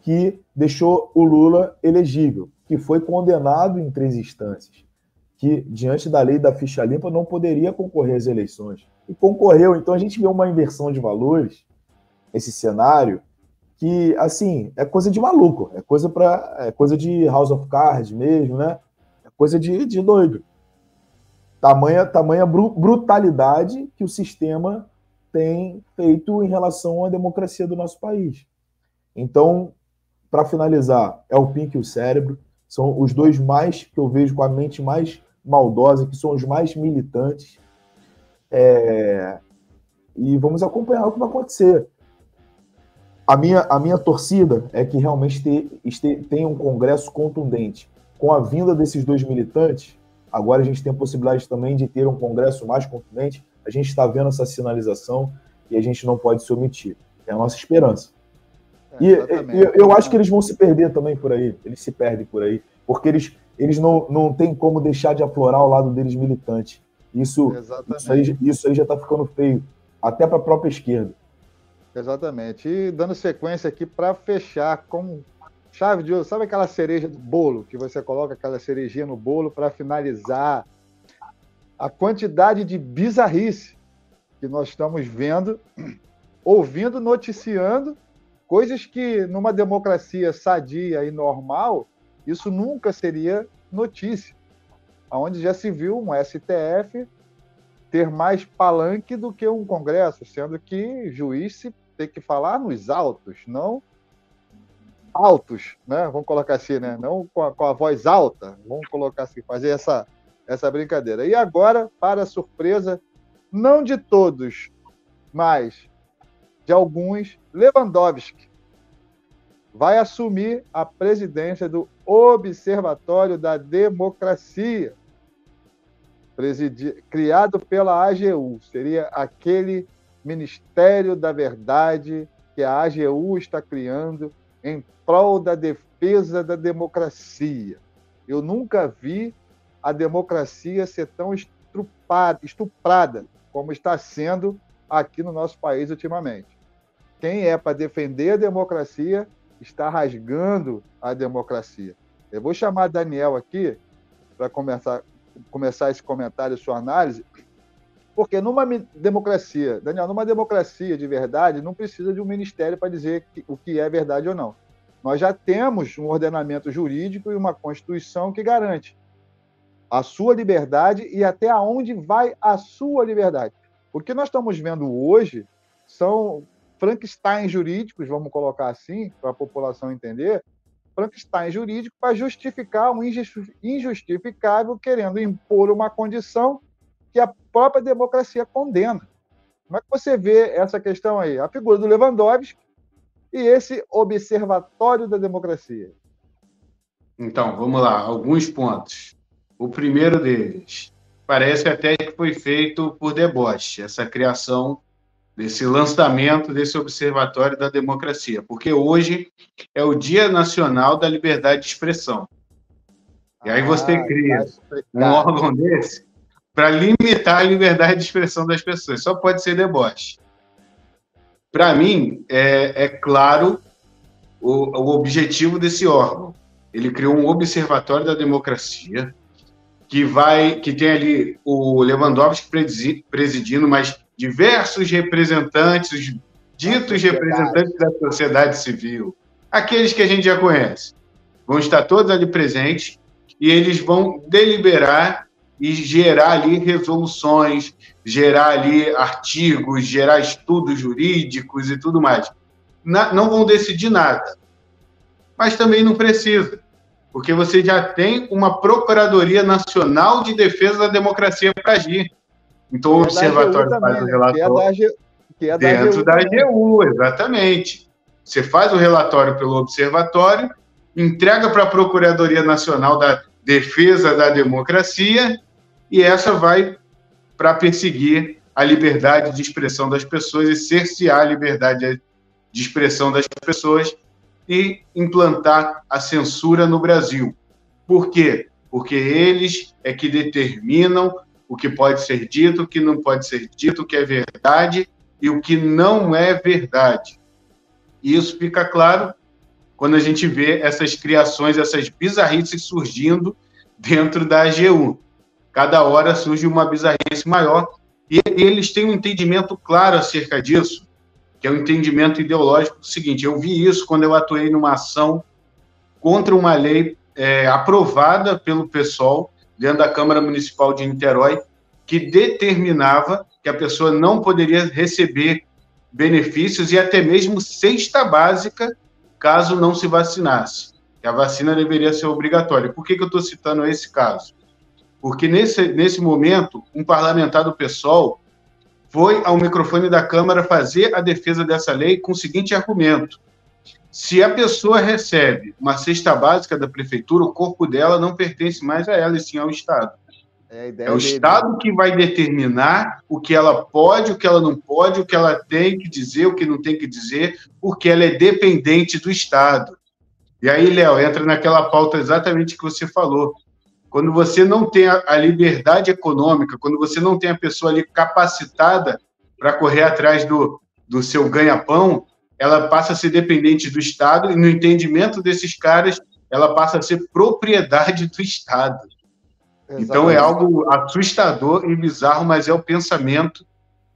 que deixou o Lula elegível, que foi condenado em 3 instâncias, que diante da lei da ficha limpa não poderia concorrer às eleições. E concorreu, então a gente vê uma inversão de valores, esse cenário, que, assim, é coisa de maluco, é coisa de House of Cards mesmo, né? É coisa de doido. Tamanha brutalidade que o sistema tem feito em relação à democracia do nosso país. Então, para finalizar, é o Pink e o Cérebro, são os dois mais que eu vejo com a mente mais maldosa, que são os mais militantes. E vamos acompanhar o que vai acontecer. A minha torcida é que realmente tenha um congresso contundente. Com a vinda desses dois militantes, agora a gente tem a possibilidade também de ter um congresso mais contundente. A gente está vendo essa sinalização e a gente não pode se omitir. É a nossa esperança. E eu acho que eles vão se perder também por aí. Eles se perdem por aí. Porque eles não têm como deixar de aflorar o lado deles militante. Isso aí já está ficando feio. Até para a própria esquerda. Exatamente. E dando sequência aqui para fechar com chave de ouro, sabe aquela cereja do bolo, que você coloca aquela cerejinha no bolo para finalizar? A quantidade de bizarrice que nós estamos vendo, ouvindo, noticiando, coisas que numa democracia sadia e normal, isso nunca seria notícia. Onde já se viu um STF ter mais palanque do que um Congresso, sendo que juiz se tem que falar nos autos, não altos, né? Vamos colocar assim, né? Não com a voz alta, vamos colocar assim, fazer essa brincadeira. E agora, para a surpresa, não de todos, mas de alguns, Lewandowski vai assumir a presidência do Observatório da Democracia, criado pela AGU. Seria aquele Ministério da Verdade que a AGU está criando em prol da defesa da democracia. Eu nunca vi a democracia ser tão estuprada como está sendo aqui no nosso país ultimamente. Quem é para defender a democracia está rasgando a democracia. Eu vou chamar Daniel aqui para começar esse comentário, sua análise, porque numa democracia, Daniel, numa democracia de verdade, não precisa de um ministério para dizer o que é verdade ou não. Nós já temos um ordenamento jurídico e uma Constituição que garante a sua liberdade e até aonde vai a sua liberdade. O que nós estamos vendo hoje são Frankenstein jurídicos, vamos colocar assim, para a população entender, Frankenstein jurídico para justificar um injustificável querendo impor uma condição que a própria democracia condena. Como é que você vê essa questão aí? A figura do Lewandowski e esse observatório da democracia. Então, vamos lá, alguns pontos. O primeiro deles, parece até que foi feito por deboche, essa criação desse lançamento desse Observatório da Democracia, porque hoje é o Dia Nacional da Liberdade de Expressão. E aí você cria um órgão desse para limitar a liberdade de expressão das pessoas. Só pode ser deboche. Para mim, é claro o objetivo desse órgão. Ele criou um Observatório da Democracia que tem ali o Lewandowski presidindo, mas diversos representantes, os ditos representantes da sociedade civil, aqueles que a gente já conhece, vão estar todos ali presentes e eles vão deliberar e gerar ali resoluções, gerar ali artigos, gerar estudos jurídicos e tudo mais. Não vão decidir nada, mas também não precisa, porque você já tem uma Procuradoria Nacional de Defesa da Democracia para agir. Então, o observatório faz o relatório dentro da AGU, exatamente. Você faz o relatório pelo observatório, entrega para a Procuradoria Nacional da Defesa da Democracia e essa vai para perseguir a liberdade de expressão das pessoas e cercear a liberdade de expressão das pessoas e implantar a censura no Brasil. Por quê? Porque eles é que determinam o que pode ser dito, o que não pode ser dito, o que é verdade e o que não é verdade. E isso fica claro quando a gente vê essas criações, essas bizarrices surgindo dentro da AGU. Cada hora surge uma bizarrice maior e eles têm um entendimento claro acerca disso, que é um entendimento ideológico do seguinte: eu vi isso quando eu atuei numa ação contra uma lei aprovada pelo PSOL, dentro da Câmara Municipal de Niterói, que determinava que a pessoa não poderia receber benefícios e até mesmo cesta básica caso não se vacinasse. Que a vacina deveria ser obrigatória. Por que eu estou citando esse caso? Porque nesse momento, um parlamentar do PSOL foi ao microfone da Câmara fazer a defesa dessa lei com o seguinte argumento: se a pessoa recebe uma cesta básica da prefeitura, o corpo dela não pertence mais a ela, e sim ao Estado. É o Estado que vai determinar o que ela pode, o que ela não pode, o que ela tem que dizer, o que não tem que dizer, porque ela é dependente do Estado. E aí, Léo, entra naquela pauta exatamente que você falou. Quando você não tem a liberdade econômica, quando você não tem a pessoa ali capacitada para correr atrás do seu ganha-pão, ela passa a ser dependente do Estado, e no entendimento desses caras, ela passa a ser propriedade do Estado. Exatamente. Então é algo assustador e bizarro, mas é o pensamento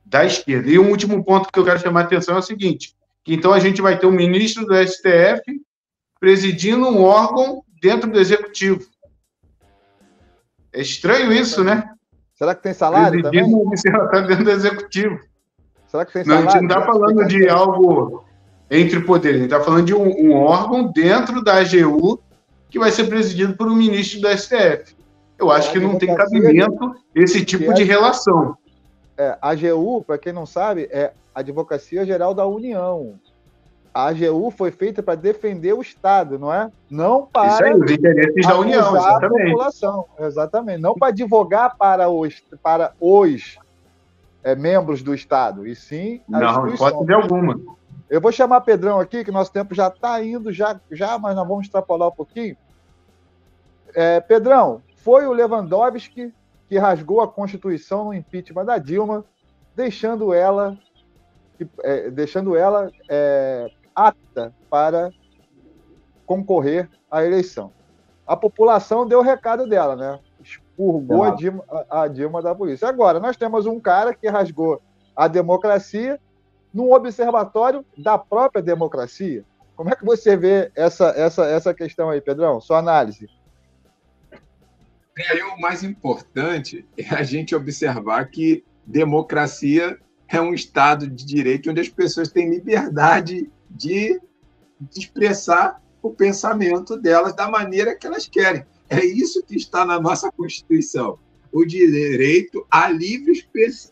da esquerda. E um último ponto que eu quero chamar a atenção é o seguinte, que então a gente vai ter um ministro do STF presidindo um órgão dentro do Executivo. É estranho isso, né? Será que tem salário presidindo também? Um observatório dentro do Executivo. Será que tem salário? Não, a gente não está falando de algo entre poderes, a gente está falando de um órgão dentro da AGU que vai ser presidido por um ministro do STF. Eu acho que não tem cabimento esse tipo de relação. A AGU, para quem não sabe, é a Advocacia Geral da União. A AGU foi feita para defender o Estado, não é? Não para isso aí, os interesses da União, exatamente. A população, exatamente. Não para advogar para os membros do Estado, e sim a não, hipótese alguma. Eu vou chamar Pedrão aqui, que nosso tempo já está indo, já, mas nós vamos extrapolar um pouquinho. Pedrão, foi o Lewandowski que rasgou a Constituição no impeachment da Dilma, deixando ela apta para concorrer à eleição. A população deu o recado dela, né? Expurgou a Dilma da polícia. Agora, nós temos um cara que rasgou a democracia num observatório da própria democracia. Como é que você vê essa questão aí, Pedrão? Sua análise. O mais importante é a gente observar que democracia é um Estado de direito onde as pessoas têm liberdade de expressar o pensamento delas da maneira que elas querem. É isso que está na nossa Constituição, o direito à livre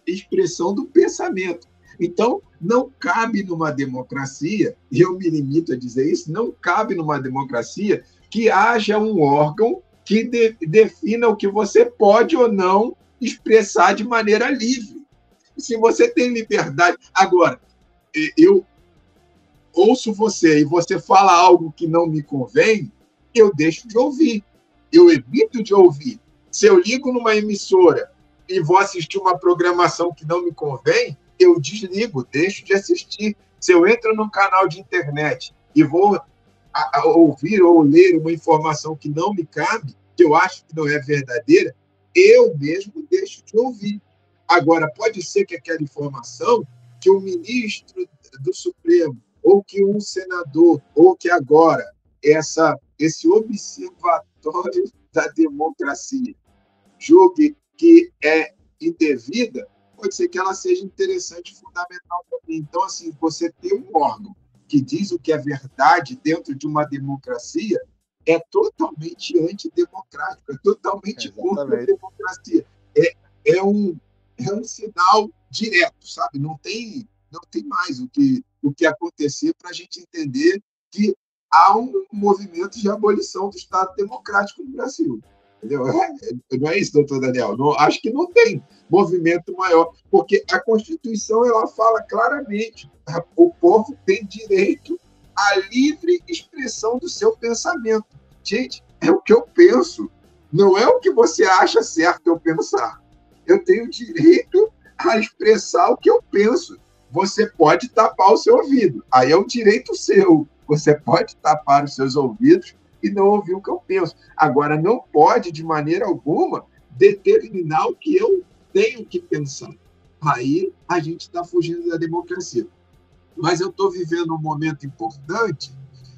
expressão do pensamento. Então, não cabe numa democracia, e eu me limito a dizer isso, não cabe numa democracia que haja um órgão que defina o que você pode ou não expressar de maneira livre. Se você tem liberdade... Agora, eu ouço você e você fala algo que não me convém, eu deixo de ouvir. Eu evito de ouvir. Se eu ligo numa emissora e vou assistir uma programação que não me convém, eu desligo, deixo de assistir. Se eu entro num canal de internet e vou ouvir ou ler uma informação que não me cabe, que eu acho que não é verdadeira, eu mesmo deixo de ouvir. Agora, pode ser que aquela informação que o ministro do Supremo, ou que um senador, ou que agora esse observatório da democracia julgue que é indevida, pode ser que ela seja interessante e fundamental para mim. Então, assim, você ter um órgão que diz o que é verdade dentro de uma democracia é totalmente antidemocrático, é totalmente contra a democracia. É um sinal direto, sabe? Não tem mais o que acontecer para a gente entender que há um movimento de abolição do Estado democrático no Brasil. Entendeu? Não é isso, doutor Daniel? Não, acho que não tem movimento maior, porque a Constituição ela fala claramente: o povo tem direito à livre expressão do seu pensamento. Gente, é o que eu penso, não é o que você acha certo eu pensar. Eu tenho direito a expressar o que eu penso. Você pode tapar o seu ouvido, aí é um direito seu. Você pode tapar os seus ouvidos e não ouvir o que eu penso. Agora, não pode, de maneira alguma, determinar o que eu tenho que pensar. Aí a gente está fugindo da democracia. Mas eu estou vivendo um momento importante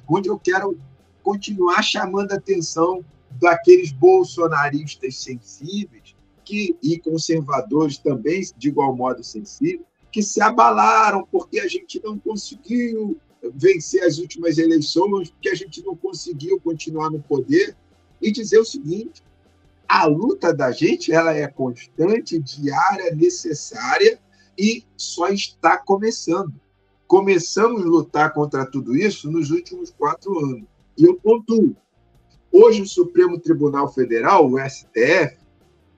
onde eu quero continuar chamando a atenção daqueles bolsonaristas sensíveis e conservadores também, de igual modo sensíveis, que se abalaram porque a gente não conseguiu vencer as últimas eleições, porque a gente não conseguiu continuar no poder, e dizer o seguinte: a luta da gente ela é constante, diária, necessária e só está começando. Começamos a lutar contra tudo isso nos últimos 4 anos. E eu pontuo. Hoje o Supremo Tribunal Federal, o STF,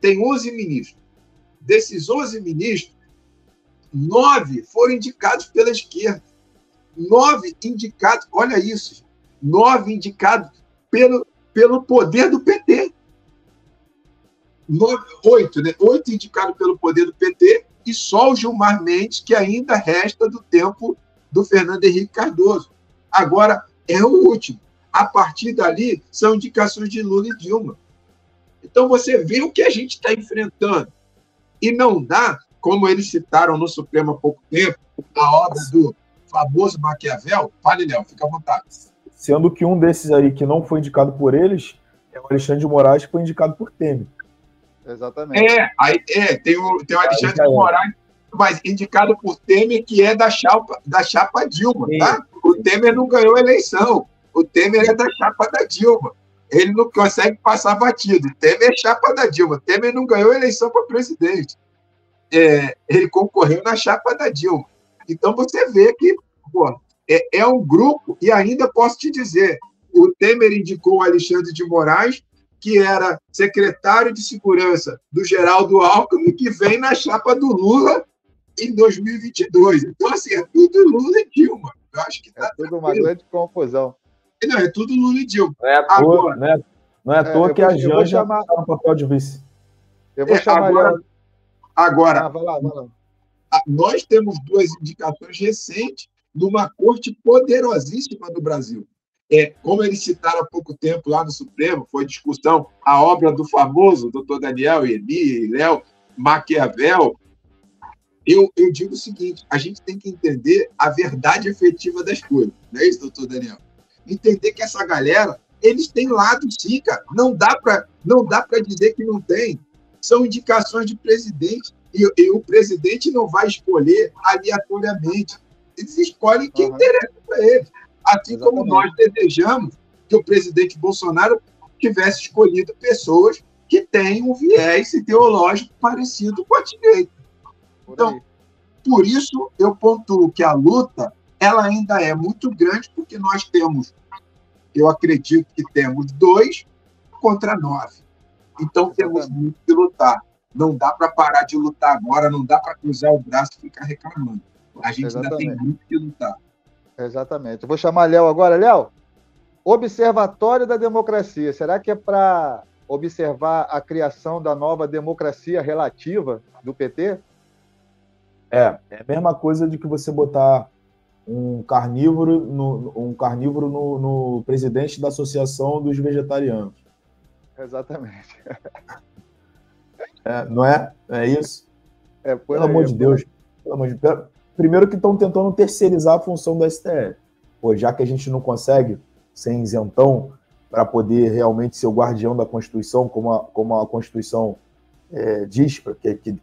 tem 11 ministros. Desses 11 ministros, 9 foram indicados pela esquerda. 9 indicados, olha isso, 9 indicados pelo poder do PT. 8, né? 8 indicados pelo poder do PT e só o Gilmar Mendes, que ainda resta do tempo do Fernando Henrique Cardoso. Agora, é o último. A partir dali, são indicações de Lula e Dilma. Então, você vê o que a gente está enfrentando. E não dá, como eles citaram no Supremo há pouco tempo, a obra do famoso Maquiavel. Fale, Léo, fica à vontade. Sendo que um desses aí que não foi indicado por eles é o Alexandre de Moraes, que foi indicado por Temer. Exatamente. Tem o Alexandre de Moraes, mas indicado por Temer, que é da chapa Dilma, tá? O Temer não ganhou a eleição. O Temer é da chapa da Dilma. Ele não consegue passar batido. Temer é chapa da Dilma. Temer não ganhou a eleição para presidente. Ele concorreu na chapa da Dilma. Então, você vê que é um grupo, e ainda posso te dizer, o Temer indicou o Alexandre de Moraes, que era secretário de segurança do Geraldo Alckmin, que vem na chapa do Lula em 2022. Então, assim, é tudo Lula e Dilma. Eu acho que é tudo uma grande confusão. Não, é tudo Lula e Dilma. Não é à toa que a Janja está no papel de vice. Eu vou chamar agora, vai lá. Nós temos 2 indicações recentes numa corte poderosíssima do Brasil. Como eles citaram há pouco tempo lá no Supremo, foi discussão, a obra do famoso doutor Daniel, Eli e Léo, Maquiavel. Eu digo o seguinte, a gente tem que entender a verdade efetiva das coisas. Não é isso, doutor Daniel? Entender que essa galera, eles têm lado sim, cara. Não dá para dizer que não tem. São indicações de presidente. E o presidente não vai escolher aleatoriamente. Eles escolhem quem interessa para eles. Assim como nós desejamos que o presidente Bolsonaro tivesse escolhido pessoas que têm um viés ideológico parecido com a direita. Então, por isso, eu pontuo que a luta ela ainda é muito grande, porque nós temos, eu acredito que temos 2 contra 9. Então, temos muito que lutar. Não dá para parar de lutar agora, não dá para cruzar o braço e ficar reclamando. A gente ainda tem muito que lutar. Exatamente. Eu vou chamar Léo agora. Léo, Observatório da Democracia. Será que é para observar a criação da nova democracia relativa do PT? É a mesma coisa de que você botar um carnívoro no presidente da Associação dos Vegetarianos. Exatamente. Não é? É isso? Pelo amor de Deus. Primeiro que estão tentando terceirizar a função do STF. Já que a gente não consegue ser isentão para poder realmente ser o guardião da Constituição, como a Constituição diz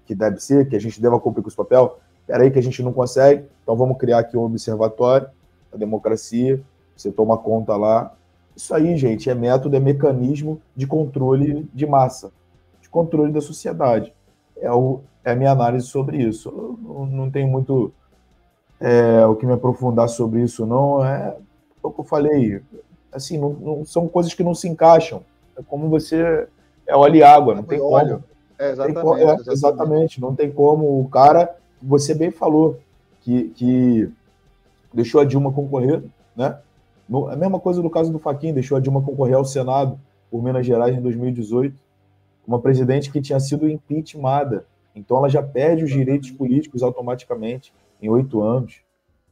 que deve ser, que a gente deva cumprir com esse papel, peraí que a gente não consegue, então vamos criar aqui um observatório da democracia, você toma conta lá. Isso aí, gente, é método, é mecanismo de controle de massa, de controle da sociedade. É a minha análise sobre isso. Eu não tenho muito o que me aprofundar sobre isso, não. É o que eu falei. Assim, não são coisas que não se encaixam. É como você... É óleo e água, não tem como. Exatamente. Não tem como. O cara, você bem falou, que deixou a Dilma concorrer, né? A mesma coisa no caso do Fachin, deixou a Dilma concorrer ao Senado por Minas Gerais em 2018. Uma presidente que tinha sido impeachmentada. Então ela já perde os direitos políticos automaticamente em 8 anos.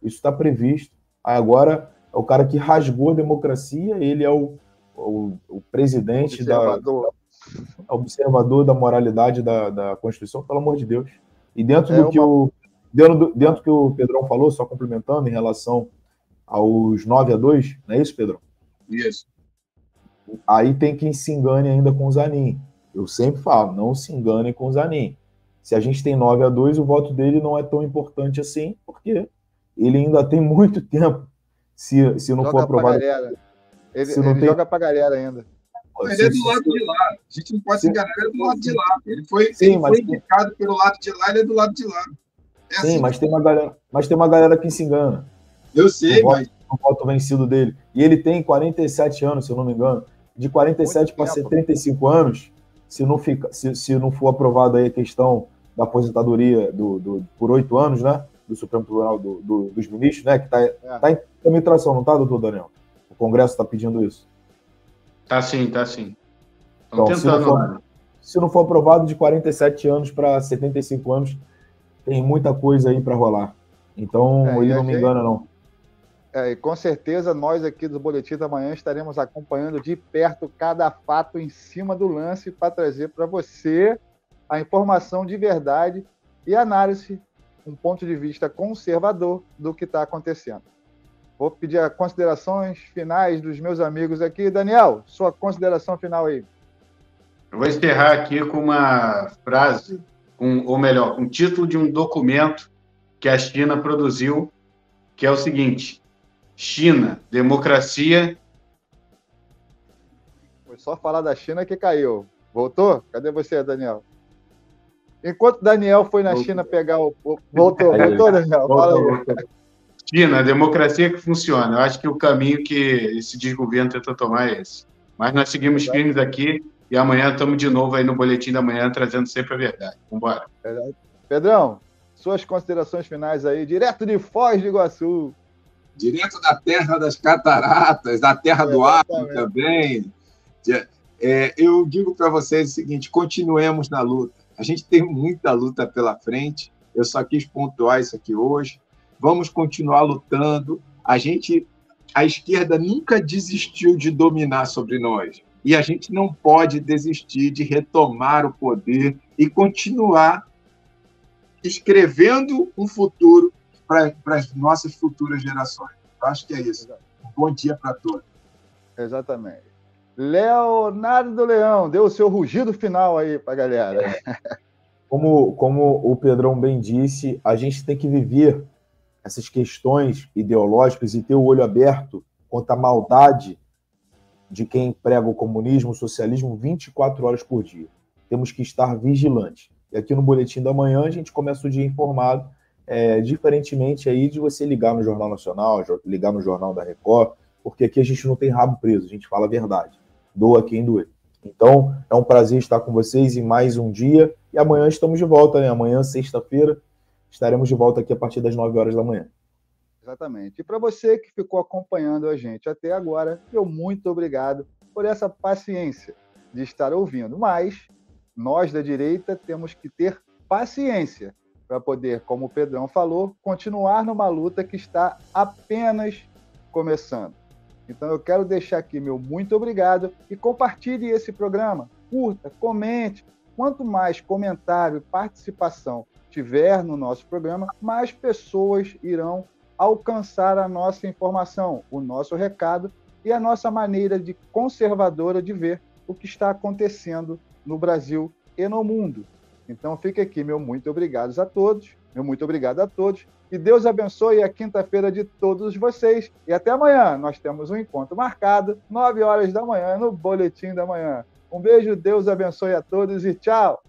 Isso está previsto. Agora é o cara que rasgou a democracia, ele é o presidente observador da moralidade da Constituição, pelo amor de Deus. E dentro do que o Pedrão falou, só complementando, em relação aos 9-2, não é isso, Pedrão? Isso. Aí tem quem se engane ainda com o Zanin. Eu sempre falo, não se enganem com o Zanin. Se a gente tem 9-2, o voto dele não é tão importante assim, porque ele ainda tem muito tempo. Se não for aprovado. Ele joga pra galera ainda. Ele é do lado de lá. A gente não pode se enganar, ele é do lado de lá. Ele foi indicado pelo lado de lá, ele é do lado de lá. Sim, mas tem uma galera que se engana. Eu sei, mas... O voto vencido dele. E ele tem 47 anos, se eu não me engano. De 47 para 75 anos, se não for aprovada aí a questão da aposentadoria por 8 anos, né? Do Supremo Tribunal dos Ministros, né? Que está em tramitação, não está, doutor Daniel? O Congresso está pedindo isso. Tá sim. Estão tentando. Se não for aprovado de 47 anos para 75 anos, tem muita coisa aí para rolar. Então, ele não me engana, não. E com certeza nós aqui do Boletim da Manhã estaremos acompanhando de perto cada fato em cima do lance para trazer para você a informação de verdade e análise, um ponto de vista conservador do que está acontecendo. Vou pedir as considerações finais dos meus amigos aqui. Daniel, sua consideração final aí. Eu vou encerrar aqui com uma frase, ou melhor, com o título de um documento que a China produziu, que é o seguinte: China, democracia... Foi só falar da China que caiu. Voltou? Cadê você, Daniel? Enquanto Daniel foi na China pegar o... Voltou, Daniel? Fala aí. China, democracia que funciona. Eu acho que o caminho que esse desgoverno tenta tomar é esse. Mas nós seguimos firmes aqui e amanhã estamos de novo aí no Boletim da Manhã, trazendo sempre a verdade. Vamos embora. Pedrão, suas considerações finais aí, direto de Foz do Iguaçu. Direto da terra das cataratas, da terra do Acre também. Eu digo para vocês o seguinte: continuemos na luta. A gente tem muita luta pela frente. Eu só quis pontuar isso aqui hoje. Vamos continuar lutando. A esquerda nunca desistiu de dominar sobre nós. E a gente não pode desistir de retomar o poder e continuar escrevendo um futuro para as nossas futuras gerações. Eu acho que é isso. Um bom dia para todos. Exatamente. Leonardo Leão, dê o seu rugido final aí para a galera. Como o Pedrão bem disse, a gente tem que viver essas questões ideológicas e ter o olho aberto contra a maldade de quem prega o comunismo, o socialismo 24 horas por dia. Temos que estar vigilantes. E aqui no Boletim da Manhã a gente começa o dia informado, diferentemente aí de você ligar no Jornal Nacional, ligar no Jornal da Record, porque aqui a gente não tem rabo preso, a gente fala a verdade. Doa quem doer. Então, é um prazer estar com vocês em mais um dia. E amanhã estamos de volta, né? Amanhã, sexta-feira, estaremos de volta aqui a partir das 9 horas da manhã. Exatamente. E para você que ficou acompanhando a gente até agora, meu muito obrigado por essa paciência de estar ouvindo. Mas nós da direita temos que ter paciência para poder, como o Pedrão falou, continuar numa luta que está apenas começando. Então eu quero deixar aqui meu muito obrigado e compartilhe esse programa. Curta, comente. Quanto mais comentário e participação tiver no nosso programa, mais pessoas irão alcançar a nossa informação, o nosso recado e a nossa maneira de conservadora de ver o que está acontecendo no Brasil e no mundo. Então fica aqui meu muito obrigado a todos, e Deus abençoe a quinta-feira de todos vocês, e até amanhã, nós temos um encontro marcado, 9 horas da manhã, no Boletim da Manhã. Um beijo, Deus abençoe a todos e tchau!